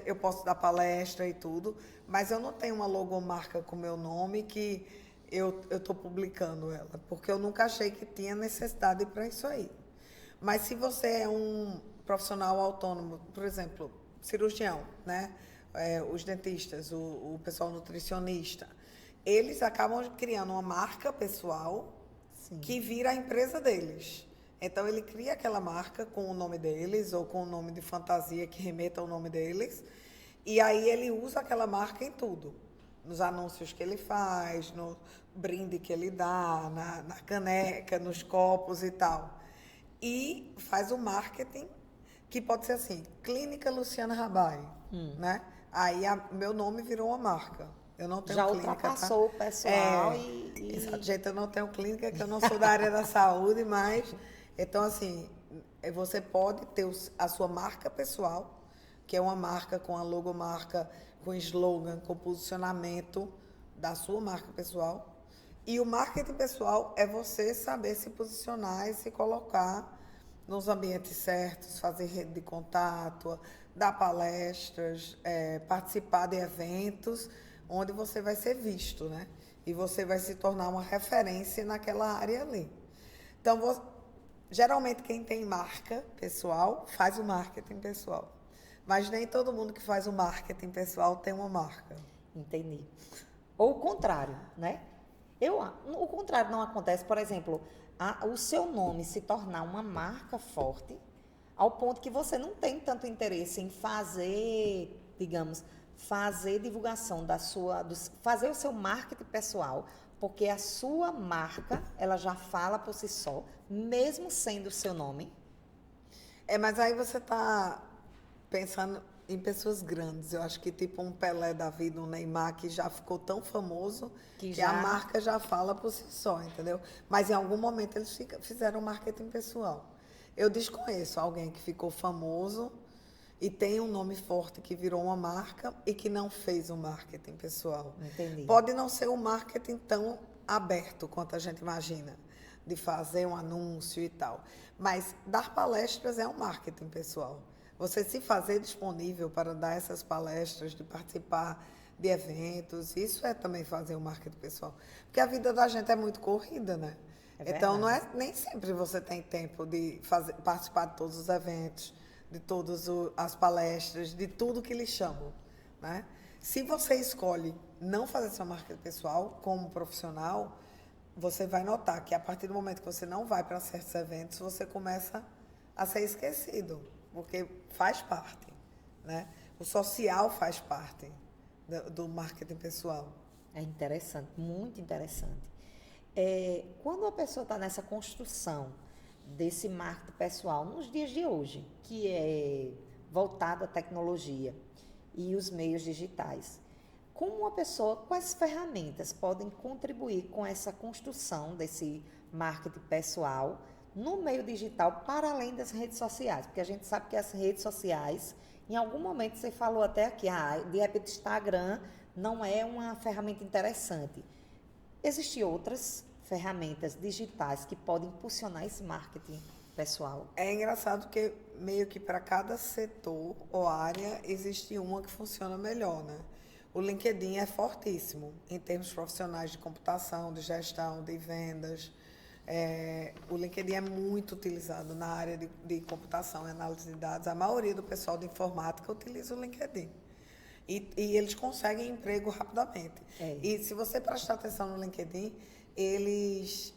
eu posso dar palestra e tudo, mas eu não tenho uma logomarca com meu nome que eu estou publicando ela, porque eu nunca achei que tinha necessidade para isso aí. Mas se você é um profissional autônomo, por exemplo, cirurgião, né? Os dentistas, o pessoal nutricionista, eles acabam criando uma marca pessoal que vira a empresa deles. Então, ele cria aquela marca com o nome deles ou com o nome de fantasia que remeta ao nome deles. E aí, ele usa aquela marca em tudo. Nos anúncios que ele faz, no brinde que ele dá, na caneca, nos copos e tal. E faz o marketing, que pode ser assim, Clínica Luciana Rabai, né? Aí, meu nome virou uma marca. Eu não tenho Já clínica, ultrapassou tá? o pessoal e... Exato, gente, eu não tenho clínica, que eu não sou da área da saúde, mas Então, assim, você pode ter a sua marca pessoal, que é uma marca com a logomarca, com slogan, com posicionamento da sua marca pessoal. E o marketing pessoal é você saber se posicionar e se colocar nos ambientes certos, fazer rede de contato, dar palestras, participar de eventos onde você vai ser visto, né? E você vai se tornar uma referência naquela área ali. Então, geralmente quem tem marca pessoal faz o marketing pessoal. Mas nem todo mundo que faz o marketing pessoal tem uma marca. Entendi. Ou o contrário, né? O contrário não acontece, por exemplo, o seu nome se tornar uma marca forte, ao ponto que você não tem tanto interesse em fazer, digamos, fazer divulgação fazer o seu marketing pessoal, porque a sua marca, ela já fala por si só, mesmo sendo o seu nome. Mas aí você está pensando em pessoas grandes. Eu acho que tipo um Pelé da vida, um Neymar, que já ficou tão famoso que a marca já fala por si só, entendeu? Mas em algum momento eles fizeram marketing pessoal. Eu desconheço alguém que ficou famoso e tem um nome forte que virou uma marca e que não fez um marketing pessoal. Entendi. Pode não ser um marketing tão aberto quanto a gente imagina, de fazer um anúncio e tal. Mas dar palestras é um marketing pessoal. Você se fazer disponível para dar essas palestras, de participar de eventos, isso é também fazer o marketing pessoal. Porque a vida da gente é muito corrida, né? Então, nem sempre você tem tempo de participar de todos os eventos, de todas as palestras, de tudo que lhe chamam, né? Se você escolhe não fazer seu marketing pessoal como profissional, você vai notar que a partir do momento que você não vai para certos eventos, você começa a ser esquecido, porque faz parte, né? O social faz parte do marketing pessoal. É interessante, muito interessante. Quando a pessoa está nessa construção desse marketing pessoal, nos dias de hoje, que é voltado à tecnologia e os meios digitais, como uma pessoa, quais ferramentas podem contribuir com essa construção desse marketing pessoal no meio digital, para além das redes sociais? Porque a gente sabe que as redes sociais, em algum momento você falou até aqui, de repente o Instagram não é uma ferramenta interessante. Existem outras ferramentas digitais que podem impulsionar esse marketing pessoal? É engraçado que meio que para cada setor ou área existe uma que funciona melhor, né? O LinkedIn é fortíssimo em termos profissionais de computação, de gestão, de vendas. O LinkedIn é muito utilizado na área de computação e análise de dados. A maioria do pessoal de informática utiliza o LinkedIn. E eles conseguem emprego rapidamente. E se você prestar atenção no LinkedIn, eles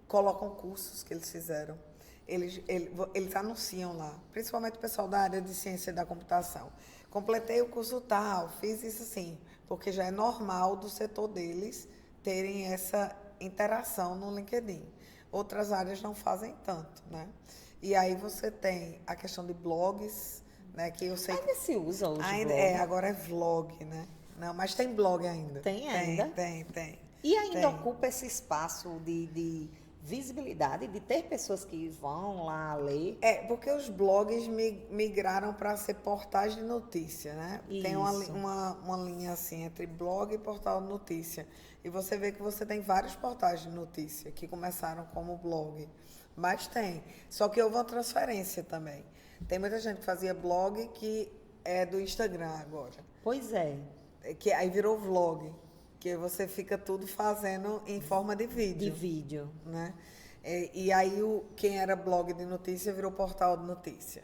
colocam cursos que eles fizeram. Eles anunciam lá, principalmente o pessoal da área de ciência da computação. Completei o curso tal, fiz isso assim, porque já é normal do setor deles terem essa interação no LinkedIn. Outras áreas não fazem tanto, né? E aí você tem a questão de blogs, né? Que eu sei ainda se usa hoje ainda blog? Agora é vlog, né? Não, mas tem blog ainda. Tem ainda? Tem. E ainda ocupa esse espaço de visibilidade, de ter pessoas que vão lá ler? Porque os blogs migraram para ser portais de notícia, né? Isso. Tem uma linha assim entre blog e portal de notícia. E você vê que você tem vários portais de notícia que começaram como blog. Mas tem. Só que houve uma transferência também. Tem muita gente que fazia blog que é do Instagram agora. Pois é. Que aí virou vlog. Que você fica tudo fazendo em forma de vídeo. De vídeo. Né? E aí quem era blog de notícia virou portal de notícia.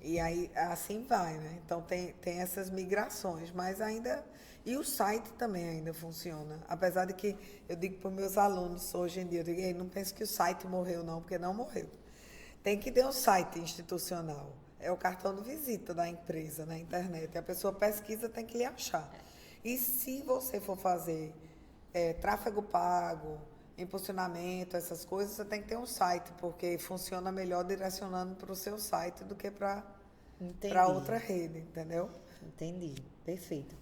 E aí assim vai, né? Então tem essas migrações, mas ainda... E o site também ainda funciona. Apesar de que eu digo para os meus alunos hoje em dia, eu digo, não pense que o site morreu não, porque não morreu. Tem que ter um site institucional. É o cartão de visita da empresa na internet. A pessoa pesquisa, tem que lhe achar. E se você for fazer tráfego pago, impulsionamento, essas coisas, você tem que ter um site, porque funciona melhor direcionando para o seu site do que para outra rede, entendeu? Entendi, perfeito.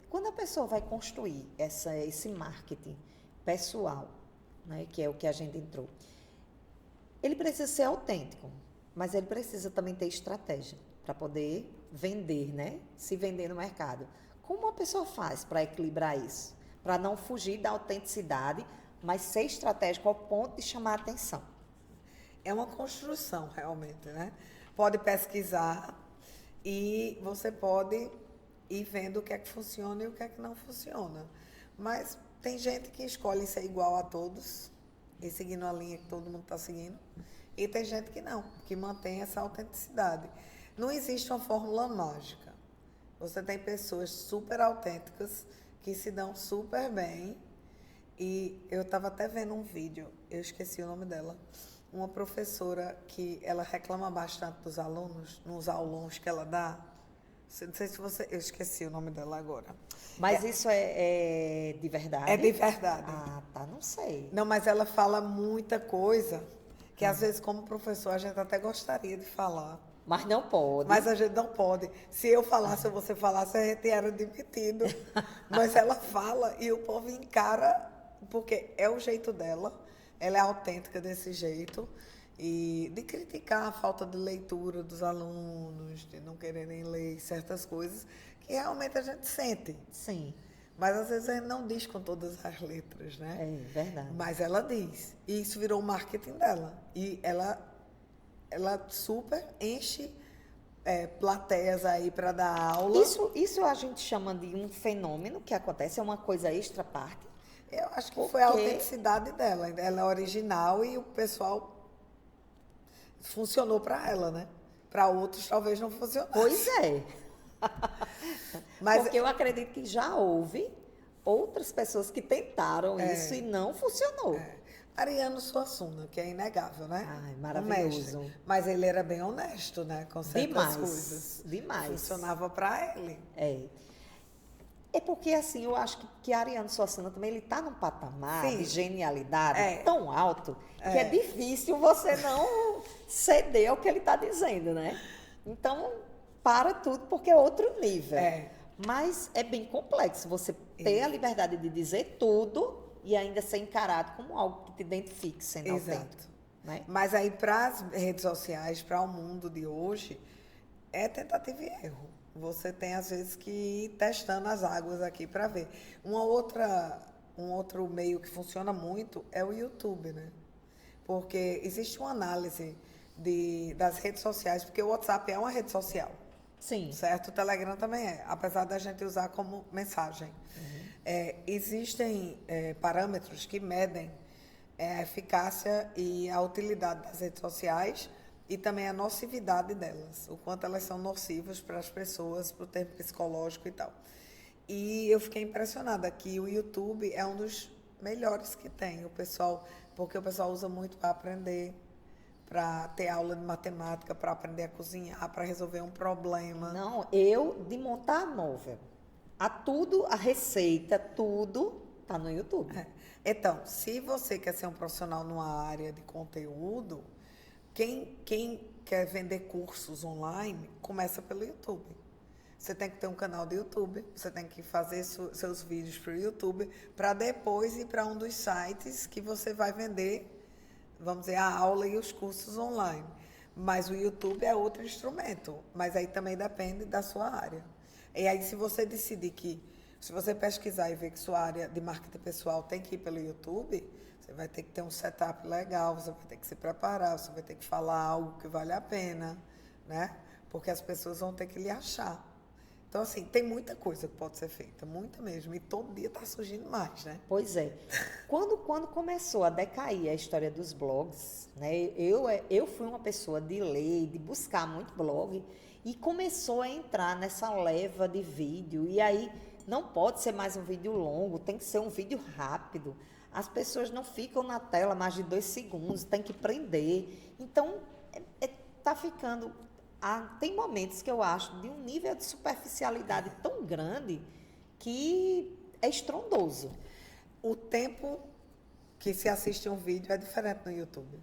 Quando a pessoa vai construir esse marketing pessoal, né, que é o que a gente entrou, Ele precisa ser autêntico, mas ele precisa também ter estratégia para poder vender, né? Se vender no mercado. Como uma pessoa faz para equilibrar isso? Para não fugir da autenticidade, mas ser estratégico ao ponto de chamar a atenção. É uma construção, realmente, né? Pode pesquisar e você pode ir vendo o que é que funciona e o que é que não funciona. Mas tem gente que escolhe ser igual a todos e seguindo a linha que todo mundo está seguindo. E tem gente que não, que mantém essa autenticidade. Não existe uma fórmula mágica. Você tem pessoas super autênticas que se dão super bem. E eu estava até vendo um vídeo, eu esqueci o nome dela, uma professora que ela reclama bastante dos alunos, nos aulões que ela dá. Não sei se você... Eu esqueci o nome dela agora. Mas isso é de verdade? É de verdade. Ah, tá, não sei. Não, mas ela fala muita coisa que às vezes como professor a gente até gostaria de falar. Mas não pode. Mas a gente não pode. Se eu falasse ou você falasse, a gente era demitido. Mas ela fala e o povo encara, porque é o jeito dela, ela é autêntica desse jeito. E de criticar a falta de leitura dos alunos, de não quererem ler certas coisas, que realmente a gente sente. Sim. Mas às vezes a gente não diz com todas as letras, né? É verdade. Mas ela diz. E isso virou o marketing dela. E ela super enche plateias aí para dar aula. Isso a gente chama de um fenômeno que acontece, é uma coisa extra parte. Eu acho que foi a autenticidade dela. Ela é original e o pessoal funcionou para ela, né? Para outros talvez não funcionasse. Pois é. Mas porque eu acredito que já houve outras pessoas que tentaram isso e não funcionou. Ariano Suassuna, que é inegável, né? Ai, maravilhoso. Mas ele era bem honesto, né? Com certas coisas. Demais. Funcionava para ele. É porque, assim, eu acho que Ariano Suassuna também, ele tá num patamar de genialidade tão alto que é difícil você não ceder ao que ele está dizendo, né? Então, para tudo, porque é outro nível. Mas é bem complexo você ter a liberdade de dizer tudo e ainda ser encarado como algo que te identifique sendo autêntico. Né? Mas aí, para as redes sociais, para o mundo de hoje, é tentativa e erro. Você tem, às vezes, que ir testando as águas aqui para ver. Um outro meio que funciona muito é o YouTube, né? Porque existe uma análise das redes sociais, porque o WhatsApp é uma rede social. Sim. Certo? O Telegram também é, apesar da gente usar como mensagem. Existem parâmetros que medem a eficácia e a utilidade das redes sociais e também a nocividade delas, o quanto elas são nocivas para as pessoas, para o termo psicológico e tal. E eu fiquei impressionada que o YouTube é um dos melhores que tem, porque o pessoal usa muito para aprender, para ter aula de matemática, para aprender a cozinhar, para resolver um problema. Não, de montar móvel, a receita, tudo tá no YouTube. Então, se você quer ser um profissional numa área de conteúdo, quem quer vender cursos online, começa pelo YouTube. Você tem que ter um canal do YouTube, você tem que fazer seus vídeos para o YouTube, para depois ir para um dos sites que você vai vender, vamos dizer, a aula e os cursos online. Mas o YouTube é outro instrumento, mas aí também depende da sua área. E aí, se você decidir se você pesquisar e ver que sua área de marketing pessoal tem que ir pelo YouTube, você vai ter que ter um setup legal, você vai ter que se preparar, você vai ter que falar algo que vale a pena, né? Porque as pessoas vão ter que lhe achar. Então, assim, tem muita coisa que pode ser feita, muita mesmo. E todo dia está surgindo mais, né? Pois é. Quando começou a decair a história dos blogs, né? Eu fui uma pessoa de ler, de buscar muito blog, e começou a entrar nessa leva de vídeo. E aí, não pode ser mais um vídeo longo, tem que ser um vídeo rápido. As pessoas não ficam na tela mais de 2 segundos, tem que prender. Então, está ficando... tem momentos que eu acho de um nível de superficialidade tão grande que é estrondoso. O tempo que se assiste um vídeo é diferente no YouTube.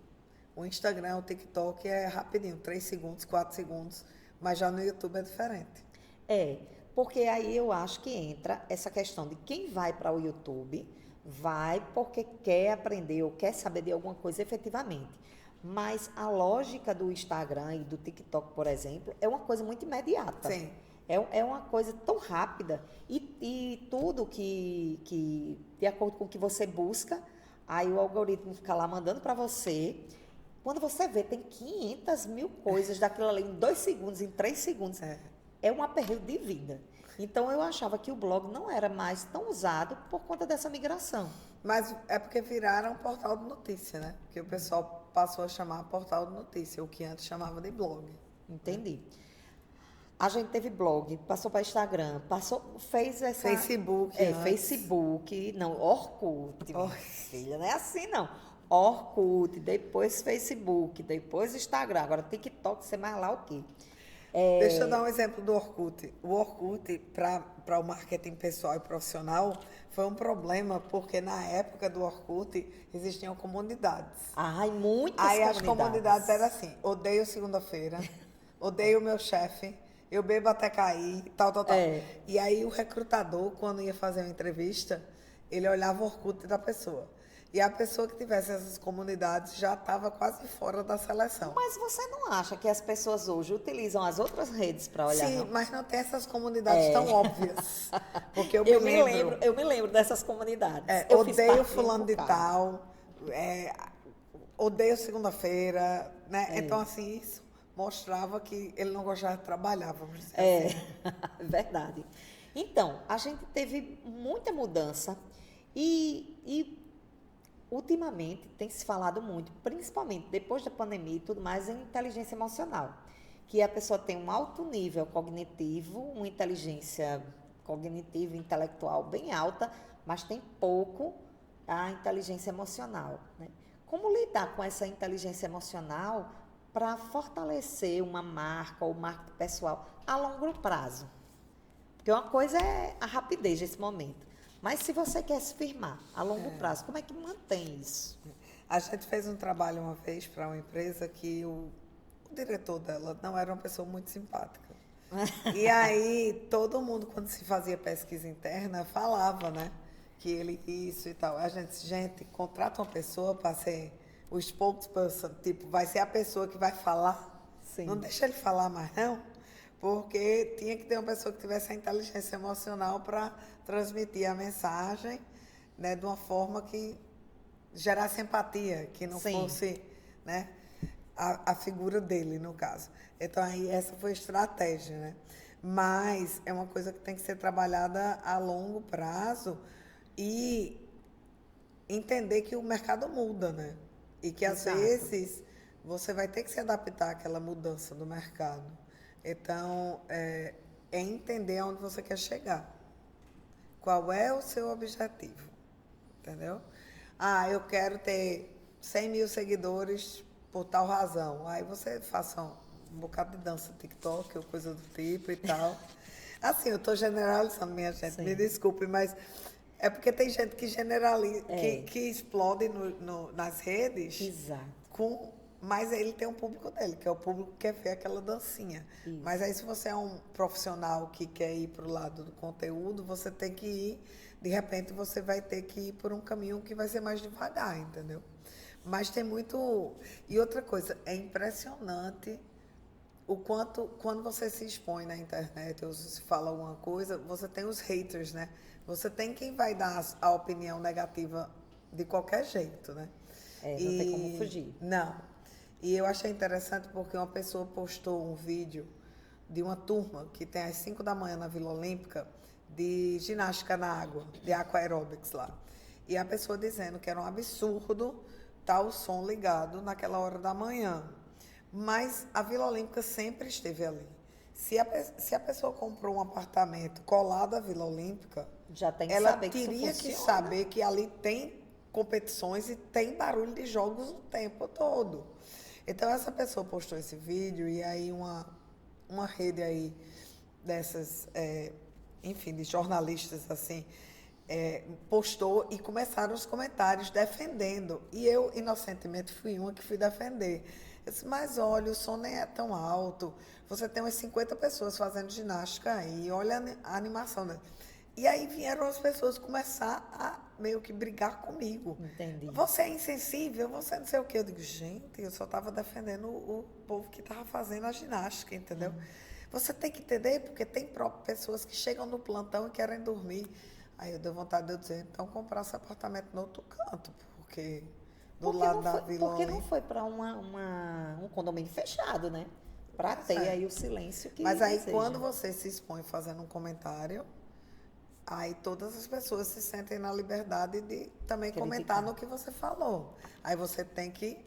O Instagram, o TikTok é rapidinho, 3 segundos, 4 segundos, mas já no YouTube é diferente. Porque aí eu acho que entra essa questão de quem vai para o YouTube, vai porque quer aprender ou quer saber de alguma coisa efetivamente. Mas a lógica do Instagram e do TikTok, por exemplo, é uma coisa muito imediata. Sim. É uma coisa tão rápida e tudo que, de acordo com o que você busca, aí o algoritmo fica lá mandando para você. Quando você vê, tem 500 mil coisas daquilo ali em 2 segundos, em 3 segundos. É um aperreio de vida. Então, eu achava que o blog não era mais tão usado por conta dessa migração. Mas é porque viraram um portal de notícia, né? Porque o pessoal passou a chamar portal de notícia, o que antes chamava de blog. Entendi. A gente teve blog, passou para Instagram, fez essa... Facebook antes. Facebook, não, Orkut, minha filha, não é assim não. Orkut, depois Facebook, depois Instagram, agora TikTok, sei mais lá o quê. Deixa eu dar um exemplo do Orkut. O Orkut, para o marketing pessoal e profissional, foi um problema, porque na época do Orkut existiam comunidades. Ai, muitas Aí comunidades. as comunidades eram assim, odeio segunda-feira, odeio o meu chefe, eu bebo até cair, tal. E aí o recrutador, quando ia fazer uma entrevista, ele olhava o Orkut da pessoa. E a pessoa que tivesse essas comunidades já estava quase fora da seleção. Mas você não acha que as pessoas hoje utilizam as outras redes para olhar? Sim, não? mas não tem essas comunidades tão óbvias. Porque eu me lembro dessas comunidades. Odeio fulano de tal, odeio segunda-feira, né? Então, assim, isso mostrava que ele não gostava de trabalhar, vamos dizer assim. Verdade. Então, a gente teve muita mudança e ultimamente tem se falado muito, principalmente depois da pandemia e tudo mais, em inteligência emocional. Que a pessoa tem um alto nível cognitivo, uma inteligência cognitiva e intelectual bem alta, mas tem pouco a inteligência emocional, né? Como lidar com essa inteligência emocional para fortalecer uma marca ou marca pessoal a longo prazo? Porque uma coisa é a rapidez desse momento. Mas se você quer se firmar a longo prazo, como é que mantém isso? A gente fez um trabalho uma vez para uma empresa que o diretor dela não era uma pessoa muito simpática. E aí, todo mundo, quando se fazia pesquisa interna, falava, né? Que ele isso e tal. A gente, contrata uma pessoa para ser o spokesperson, tipo, vai ser a pessoa que vai falar. Sim. Não deixa ele falar mais, não. Porque tinha que ter uma pessoa que tivesse a inteligência emocional para transmitir a mensagem, né, de uma forma que gerasse empatia, que não fosse, né, a figura dele, no caso. Então, aí, essa foi a estratégia, né? Mas é uma coisa que tem que ser trabalhada a longo prazo e entender que o mercado muda, né? E que, às vezes, você vai ter que se adaptar àquela mudança do mercado. Então, é entender aonde você quer chegar. Qual é o seu objetivo? Entendeu? Ah, eu quero ter 100 mil seguidores por tal razão. Aí você faça um bocado de dança TikTok ou coisa do tipo e tal. Assim, eu estou generalizando, minha gente, me desculpe, mas é porque tem gente que generaliza, que explode nas redes. Exato. Mas ele tem um público dele, que é o público que quer ver aquela dancinha. Isso. Mas aí, se você é um profissional que quer ir para o lado do conteúdo, você tem que ir, de repente, você vai ter que ir por um caminho que vai ser mais devagar, entendeu? Mas tem muito... E outra coisa, é impressionante o quanto, quando você se expõe na internet ou se fala alguma coisa, você tem os haters, né? Você tem quem vai dar a opinião negativa de qualquer jeito, né? Não tem como fugir. Não. E eu achei interessante porque uma pessoa postou um vídeo de uma turma que tem às 5 da manhã na Vila Olímpica de ginástica na água, de aquaerobics lá. E a pessoa dizendo que era um absurdo estar o som ligado naquela hora da manhã. Mas a Vila Olímpica sempre esteve ali. Se a pessoa comprou um apartamento colado à Vila Olímpica, já tem que ela saber que teria isso que funciona. saber que ali tem competições e tem barulho de jogos o tempo todo. Então, essa pessoa postou esse vídeo e aí uma rede aí dessas, enfim, de jornalistas, assim, postou e começaram os comentários defendendo. E eu, inocentemente, fui uma que fui defender. Eu disse, mas olha, o som nem é tão alto. Você tem umas 50 pessoas fazendo ginástica aí, olha a animação, né? E aí vieram as pessoas começar a meio que brigar comigo. Entendi. Você é insensível, você não sei o quê. Eu digo, gente, eu só estava defendendo o povo que estava fazendo a ginástica, entendeu? Você tem que entender, porque tem pessoas que chegam no plantão e querem dormir. Aí eu dei vontade de eu dizer, então comprar esse apartamento no outro canto, porque do lado da Vila Porque não Olim. foi para um condomínio fechado, né? Para ter é. aí o silêncio que Mas aí, deseja. quando você se expõe fazendo um comentário, aí todas as pessoas se sentem na liberdade de também Criticar. comentar no que você falou. Aí você tem que,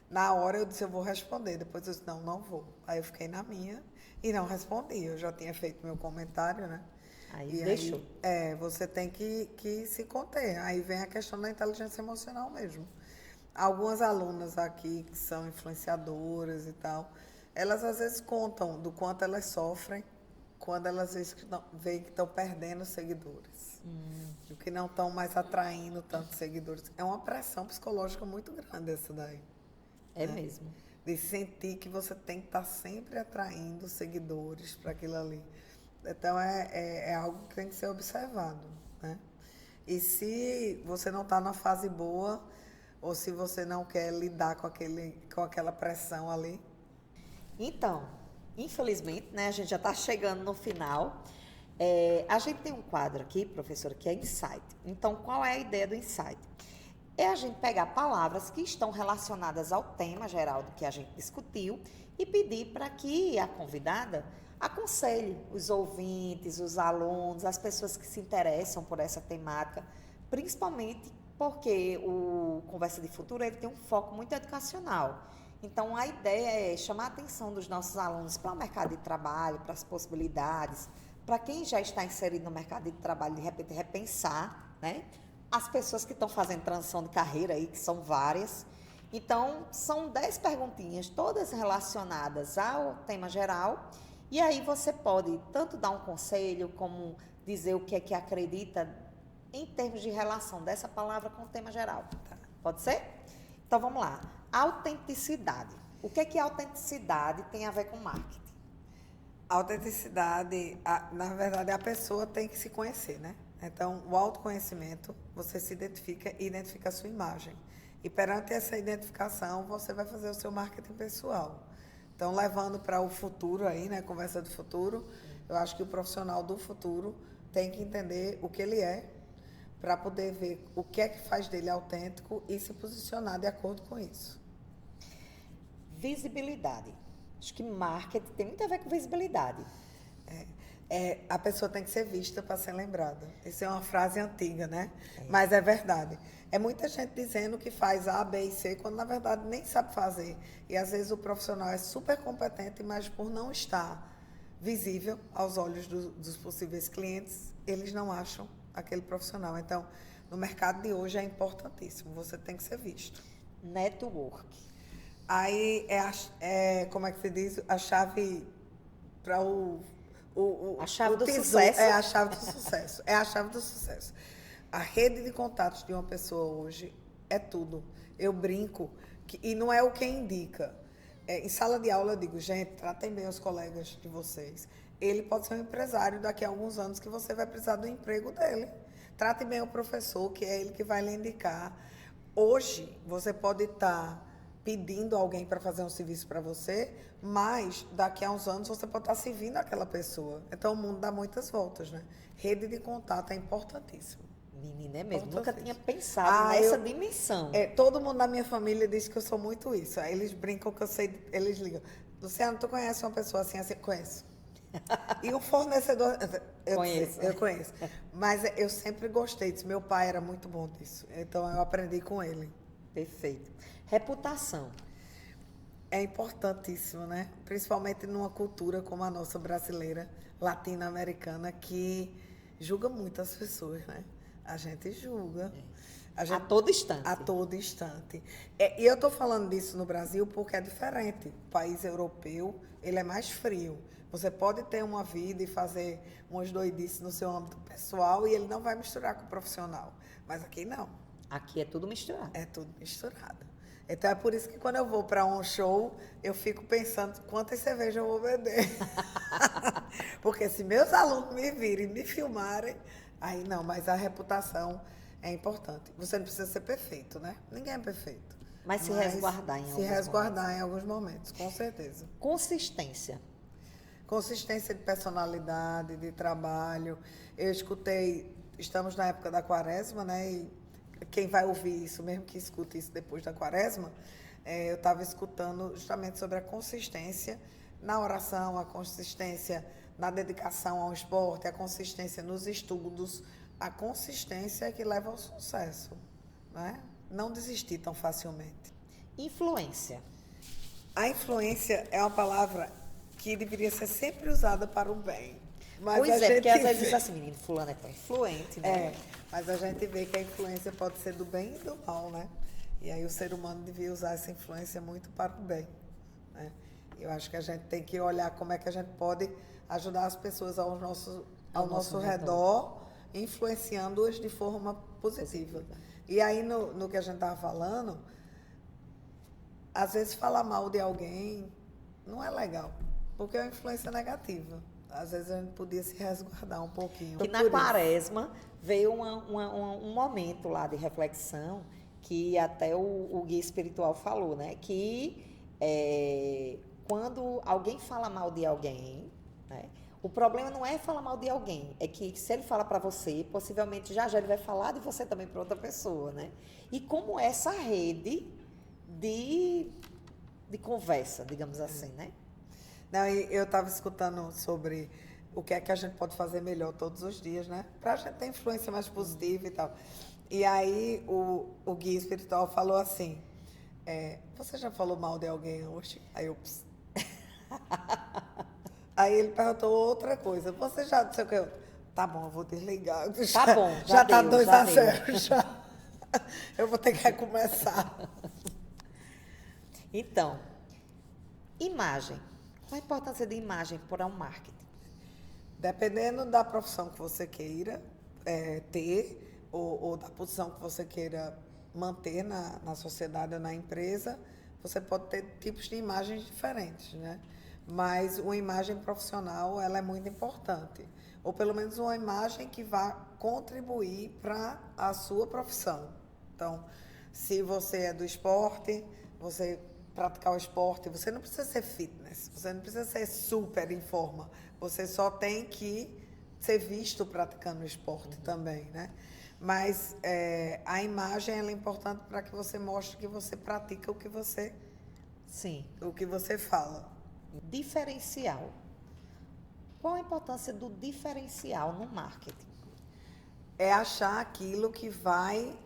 na hora eu disse, eu vou responder. Depois eu disse, não, não vou. Aí eu fiquei na minha e não respondi. Eu já tinha feito meu comentário, né? Aí E deixou. aí, você tem que se conter. Aí vem a questão da inteligência emocional mesmo. Algumas alunas aqui que são influenciadoras e tal, elas às vezes contam do quanto elas sofrem quando elas veem que estão perdendo seguidores. Do que não estão mais atraindo tantos seguidores. É uma pressão psicológica muito grande essa daí. É mesmo. De sentir que você tem que estar sempre atraindo seguidores para aquilo ali. Então, é algo que tem que ser observado, né? E se você não está na fase boa, ou se você não quer lidar com aquela pressão ali. Então, infelizmente, né, a gente já está chegando no final. A gente tem um quadro aqui, professora, que é Insight. Então, qual é a ideia do Insight? É a gente pegar palavras que estão relacionadas ao tema geral do que a gente discutiu e pedir para que a convidada aconselhe os ouvintes, os alunos, as pessoas que se interessam por essa temática, principalmente porque o Conversa de Futuro ele tem um foco muito educacional. Então, a ideia é chamar a atenção dos nossos alunos para o mercado de trabalho, para as possibilidades, para quem já está inserido no mercado de trabalho, de repente repensar, né? As pessoas que estão fazendo transição de carreira aí, que são várias. Então, são 10 perguntinhas, todas relacionadas ao tema geral. E aí você pode tanto dar um conselho, como dizer o que é que acredita em termos de relação dessa palavra com o tema geral. Pode ser? Então, vamos lá. Autenticidade. O que é que autenticidade tem a ver com marketing? Autenticidade, na verdade, a pessoa tem que se conhecer, né? Então, o autoconhecimento, você se identifica e identifica a sua imagem. E perante essa identificação, você vai fazer o seu marketing pessoal. Então, levando para o futuro aí, né? Conversa do futuro, eu acho que o profissional do futuro tem que entender o que ele é, para poder ver o que é que faz dele autêntico e se posicionar de acordo com isso. Visibilidade. Acho que marketing tem muito a ver com visibilidade. A pessoa tem que ser vista para ser lembrada. Isso é uma frase antiga, né? Mas é verdade. É muita gente dizendo que faz A, B e C, quando na verdade nem sabe fazer. E às vezes o profissional é super competente, mas por não estar visível aos olhos dos possíveis clientes, eles não acham aquele profissional. Então, no mercado de hoje é importantíssimo. Você tem que ser visto. Network. Aí como é que se diz? A chave para A chave do tesouro. sucesso. É a chave do sucesso. É a chave do sucesso. A rede de contatos de uma pessoa hoje é tudo. Eu brinco, e não é o que indica. Em sala de aula eu digo, gente, tratem bem os colegas de vocês. Ele pode ser um empresário daqui a alguns anos que você vai precisar do emprego dele. Trate bem o professor, que é ele que vai lhe indicar. Hoje, você pode estar pedindo alguém para fazer um serviço para você, mas daqui a uns anos você pode estar servindo aquela pessoa. Então, o mundo dá muitas voltas, né? Rede de contato é importantíssimo. Menina, é mesmo. Importantíssimo. Nunca tinha pensado nessa dimensão. Todo mundo da minha família diz que eu sou muito isso. Aí eles brincam que eu sei, eles ligam. Luciano, tu conhece uma pessoa assim? Conheço. E o fornecedor... Eu conheço. Mas eu sempre gostei disso. Meu pai era muito bom disso. Então, eu aprendi com ele. Perfeito. Reputação. É importantíssimo, né? Principalmente numa cultura como a nossa brasileira, latino-americana, que julga muito as pessoas, né? A gente julga. A todo instante. A todo instante. E eu estou falando disso no Brasil porque é diferente. O país europeu, ele é mais frio. Você pode ter uma vida e fazer umas doidices no seu âmbito pessoal e ele não vai misturar com o profissional. Mas aqui não. Aqui é tudo misturado. É tudo misturado. Então é por isso que quando eu vou para um show, eu fico pensando quantas cervejas eu vou beber. Porque se meus alunos me virem, me filmarem, Aí não, mas a reputação é importante. Você não precisa ser perfeito, né? Ninguém é perfeito. Mas se resguardar em alguns momentos. Se resguardar em alguns momentos, com certeza. Consistência. Consistência de personalidade, de trabalho. Eu escutei, estamos na época da quaresma, né? E quem vai ouvir isso, mesmo que escute isso depois da quaresma, eu estava escutando justamente sobre a consistência na oração, a consistência na dedicação ao esporte, a consistência nos estudos, a consistência que leva ao sucesso, né? Não desistir tão facilmente. Influência. A influência é uma palavra que deveria ser sempre usada para o bem. Mas Pois é, porque às vezes diz assim, menino, fulano é tão influente, né? Mas a gente vê que a influência pode ser do bem e do mal, né? E aí o ser humano devia usar essa influência muito para o bem, né? Eu acho que a gente tem que olhar como é que a gente pode ajudar as pessoas ao nosso redor, influenciando-as de forma positiva. E aí, no que a gente estava falando, às vezes falar mal de alguém não é legal, porque é uma influência negativa. Às vezes a gente podia se resguardar um pouquinho. Que na quaresma veio um momento lá de reflexão que até o guia espiritual falou, né? Que quando alguém fala mal de alguém, né? O problema não é falar mal de alguém, é que se ele fala para você, possivelmente já ele vai falar de você também para outra pessoa, né? E como essa rede de conversa, digamos assim, né? Não, eu estava escutando sobre o que é que a gente pode fazer melhor todos os dias, né? Para a gente ter influência mais positiva e tal. E aí o guia espiritual falou assim, você já falou mal de alguém hoje? Aí eu... Aí ele perguntou outra coisa, você já não sei o que? Tá bom, eu vou desligar. Tá bom, já tá deu, 2-0, já. Eu vou ter que recomeçar. Então, imagem. Qual a importância de imagem para o marketing? Dependendo da profissão que você queira ter, ou da posição que você queira manter na sociedade ou na empresa, você pode ter tipos de imagens diferentes, né? Mas uma imagem profissional, ela é muito importante. Ou pelo menos uma imagem que vá contribuir para a sua profissão. Então, se você é do esporte, você praticar o esporte, você não precisa ser fitness, você não precisa ser super em forma, você só tem que ser visto praticando o esporte também, né? Mas a imagem ela é importante para que você mostre que você pratica o que você fala. Diferencial. Qual a importância do diferencial no marketing? É achar aquilo que vai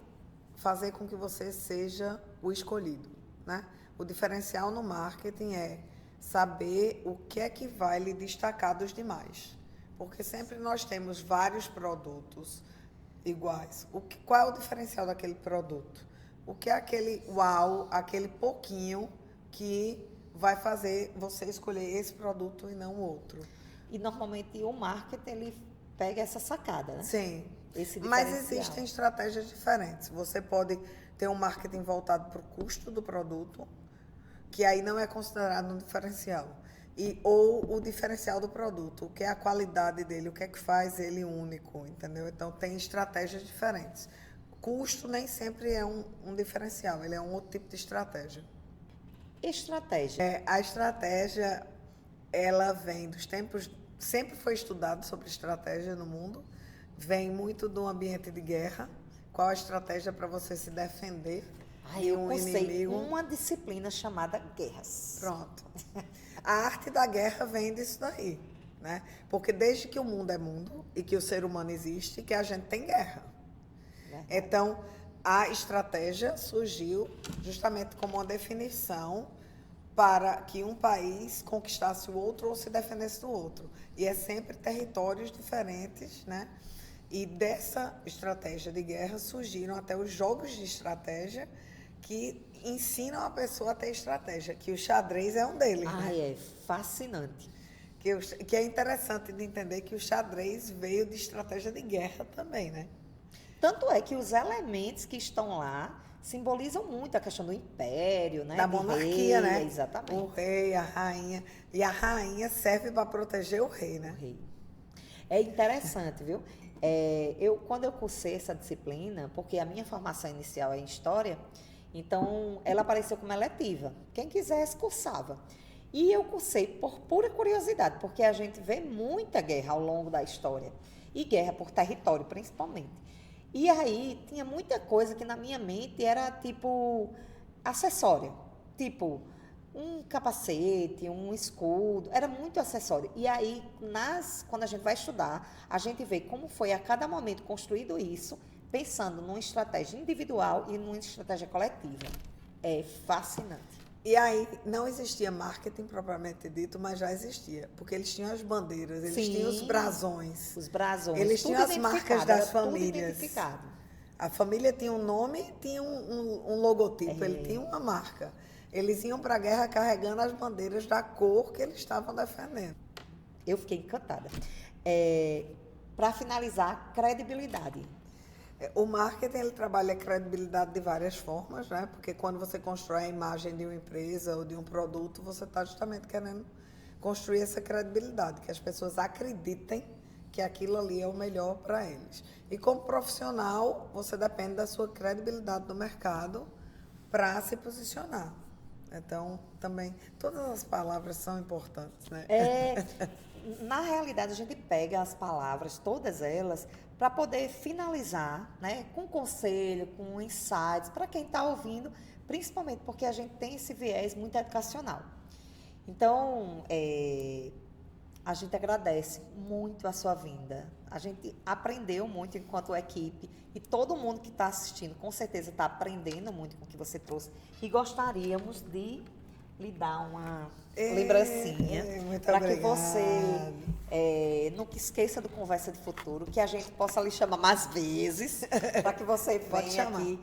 fazer com que você seja o escolhido, né? O diferencial no marketing é saber o que é que vai lhe destacar dos demais. Porque sempre nós temos vários produtos iguais. Qual é o diferencial daquele produto? O que é aquele uau, aquele pouquinho que vai fazer você escolher esse produto e não o outro? E normalmente o marketing ele pega essa sacada, né? Sim. Esse mas existem estratégias diferentes. Você pode ter um marketing voltado para o custo do produto, que aí não é considerado um diferencial. Ou o diferencial do produto, o que é a qualidade dele, o que é que faz ele único, entendeu? Então, tem estratégias diferentes. Custo nem sempre é um diferencial, ele é um outro tipo de estratégia. Estratégia. A estratégia, ela vem dos tempos... Sempre foi estudado sobre estratégia no mundo, vem muito do ambiente de guerra. Qual a estratégia para você se defender de um inimigo? Uma disciplina chamada guerras. Pronto. A arte da guerra vem disso daí, né? Porque desde que o mundo é mundo e que o ser humano existe, que a gente tem guerra. Então, a estratégia surgiu justamente como uma definição para que um país conquistasse o outro ou se defendesse do outro. E é sempre territórios diferentes, né? E dessa estratégia de guerra surgiram até os jogos de estratégia que ensinam a pessoa a ter estratégia, que o xadrez é um deles. É fascinante. Que é interessante de entender que o xadrez veio de estratégia de guerra também, né? Tanto é que os elementos que estão lá simbolizam muito a questão do império, né? Da monarquia, rei, né? Exatamente. O rei, a rainha. E a rainha serve para proteger o rei, né? O rei. É interessante, viu? Quando eu cursei essa disciplina, porque a minha formação inicial é em História, então ela apareceu como eletiva. Quem quisesse, cursava. E eu cursei por pura curiosidade, porque a gente vê muita guerra ao longo da história. E guerra por território, principalmente. E aí, tinha muita coisa que na minha mente era, tipo, acessória. Tipo, um capacete, um escudo, era muito acessório. E aí, quando a gente vai estudar, a gente vê como foi a cada momento construído isso, pensando numa estratégia individual e numa estratégia coletiva. É fascinante. E aí não existia marketing propriamente dito, mas já existia, porque eles tinham as bandeiras, eles Sim, tinham os brasões. Os brasões. Eles tudo tinham as marcas identificado, das era tudo famílias. identificado. A família tinha um nome, tinha um logotipo, ele tinha uma marca. Eles iam para a guerra carregando as bandeiras da cor que eles estavam defendendo. Eu fiquei encantada. Para finalizar, credibilidade. O marketing, ele trabalha a credibilidade de várias formas, né? Porque quando você constrói a imagem de uma empresa ou de um produto, você está justamente querendo construir essa credibilidade, que as pessoas acreditem que aquilo ali é o melhor para eles. E como profissional, você depende da sua credibilidade no mercado para se posicionar. Então, também, todas as palavras são importantes, né? Na realidade, a gente pega as palavras, todas elas, para poder finalizar, né, com conselho, com insights, para quem está ouvindo, principalmente porque a gente tem esse viés muito educacional. Então, a gente agradece muito a sua vinda. A gente aprendeu muito enquanto equipe e todo mundo que está assistindo, com certeza, está aprendendo muito com o que você trouxe e gostaríamos de lhe dar uma lembrancinha para que você nunca esqueça do Conversa de Futuro, que a gente possa lhe chamar mais vezes, para que você venha aqui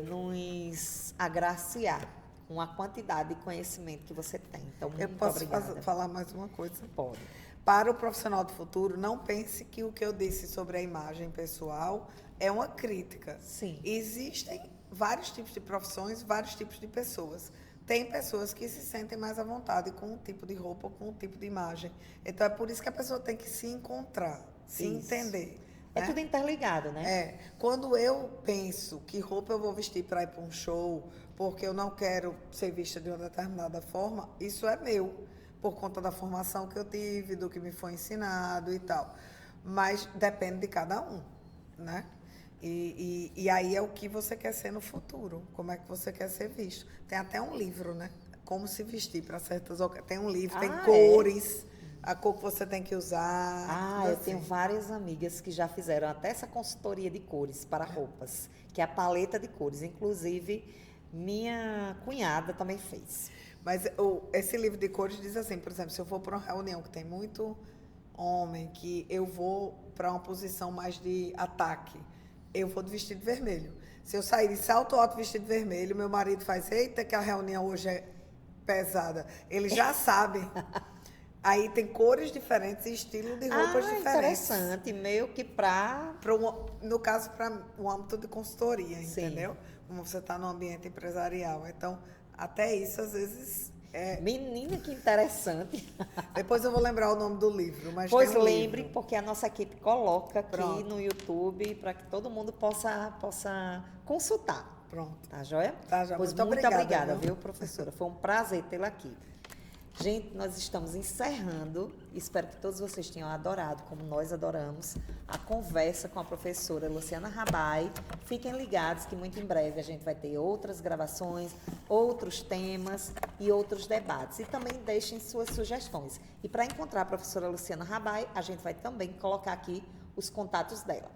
nos agraciar com a quantidade de conhecimento que você tem. Então, muito obrigada. Eu posso falar mais uma coisa? Pode. Para o profissional do futuro, não pense que o que eu disse sobre a imagem pessoal é uma crítica. Sim. Existem vários tipos de profissões, vários tipos de pessoas. Tem pessoas que se sentem mais à vontade com um tipo de roupa, com um tipo de imagem. Então, é por isso que a pessoa tem que se encontrar, se entender. É tudo interligado, né? Quando eu penso que roupa eu vou vestir para ir para um show, porque eu não quero ser vista de uma determinada forma, isso é meu, por conta da formação que eu tive, do que me foi ensinado e tal. Mas depende de cada um, né? E aí é o que você quer ser no futuro, como é que você quer ser visto. Tem até um livro, né? Como se vestir para certas ocasiões. Tem um livro, tem cores, a cor que você tem que usar. Eu tenho várias amigas que já fizeram até essa consultoria de cores para roupas, que é a paleta de cores. Inclusive, minha cunhada também fez. Mas esse livro de cores diz assim, por exemplo, se eu for para uma reunião que tem muito homem, que eu vou para uma posição mais de ataque, eu vou de vestido vermelho. Se eu sair de salto alto vestido vermelho, meu marido faz, eita, que a reunião hoje é pesada. Ele já sabe. Aí tem cores diferentes e estilo de roupas diferentes. Interessante, meio que no caso, para o âmbito de consultoria, Sim. entendeu? Como você está no ambiente empresarial. Então, até isso, às vezes... Menina, que interessante. Depois eu vou lembrar o nome do livro. Mas pois tem um lembre, livro. porque a nossa equipe coloca aqui no YouTube para que todo mundo possa consultar. Pronto. Tá joia? Tá, já. Pois muito obrigada, viu, professora? Foi um prazer tê-la aqui. Gente, nós estamos encerrando. Espero que todos vocês tenham adorado, como nós adoramos, a conversa com a professora Luciana Rabai. Fiquem ligados que muito em breve a gente vai ter outras gravações, outros temas e outros debates. E também deixem suas sugestões. E para encontrar a professora Luciana Rabai, a gente vai também colocar aqui os contatos dela.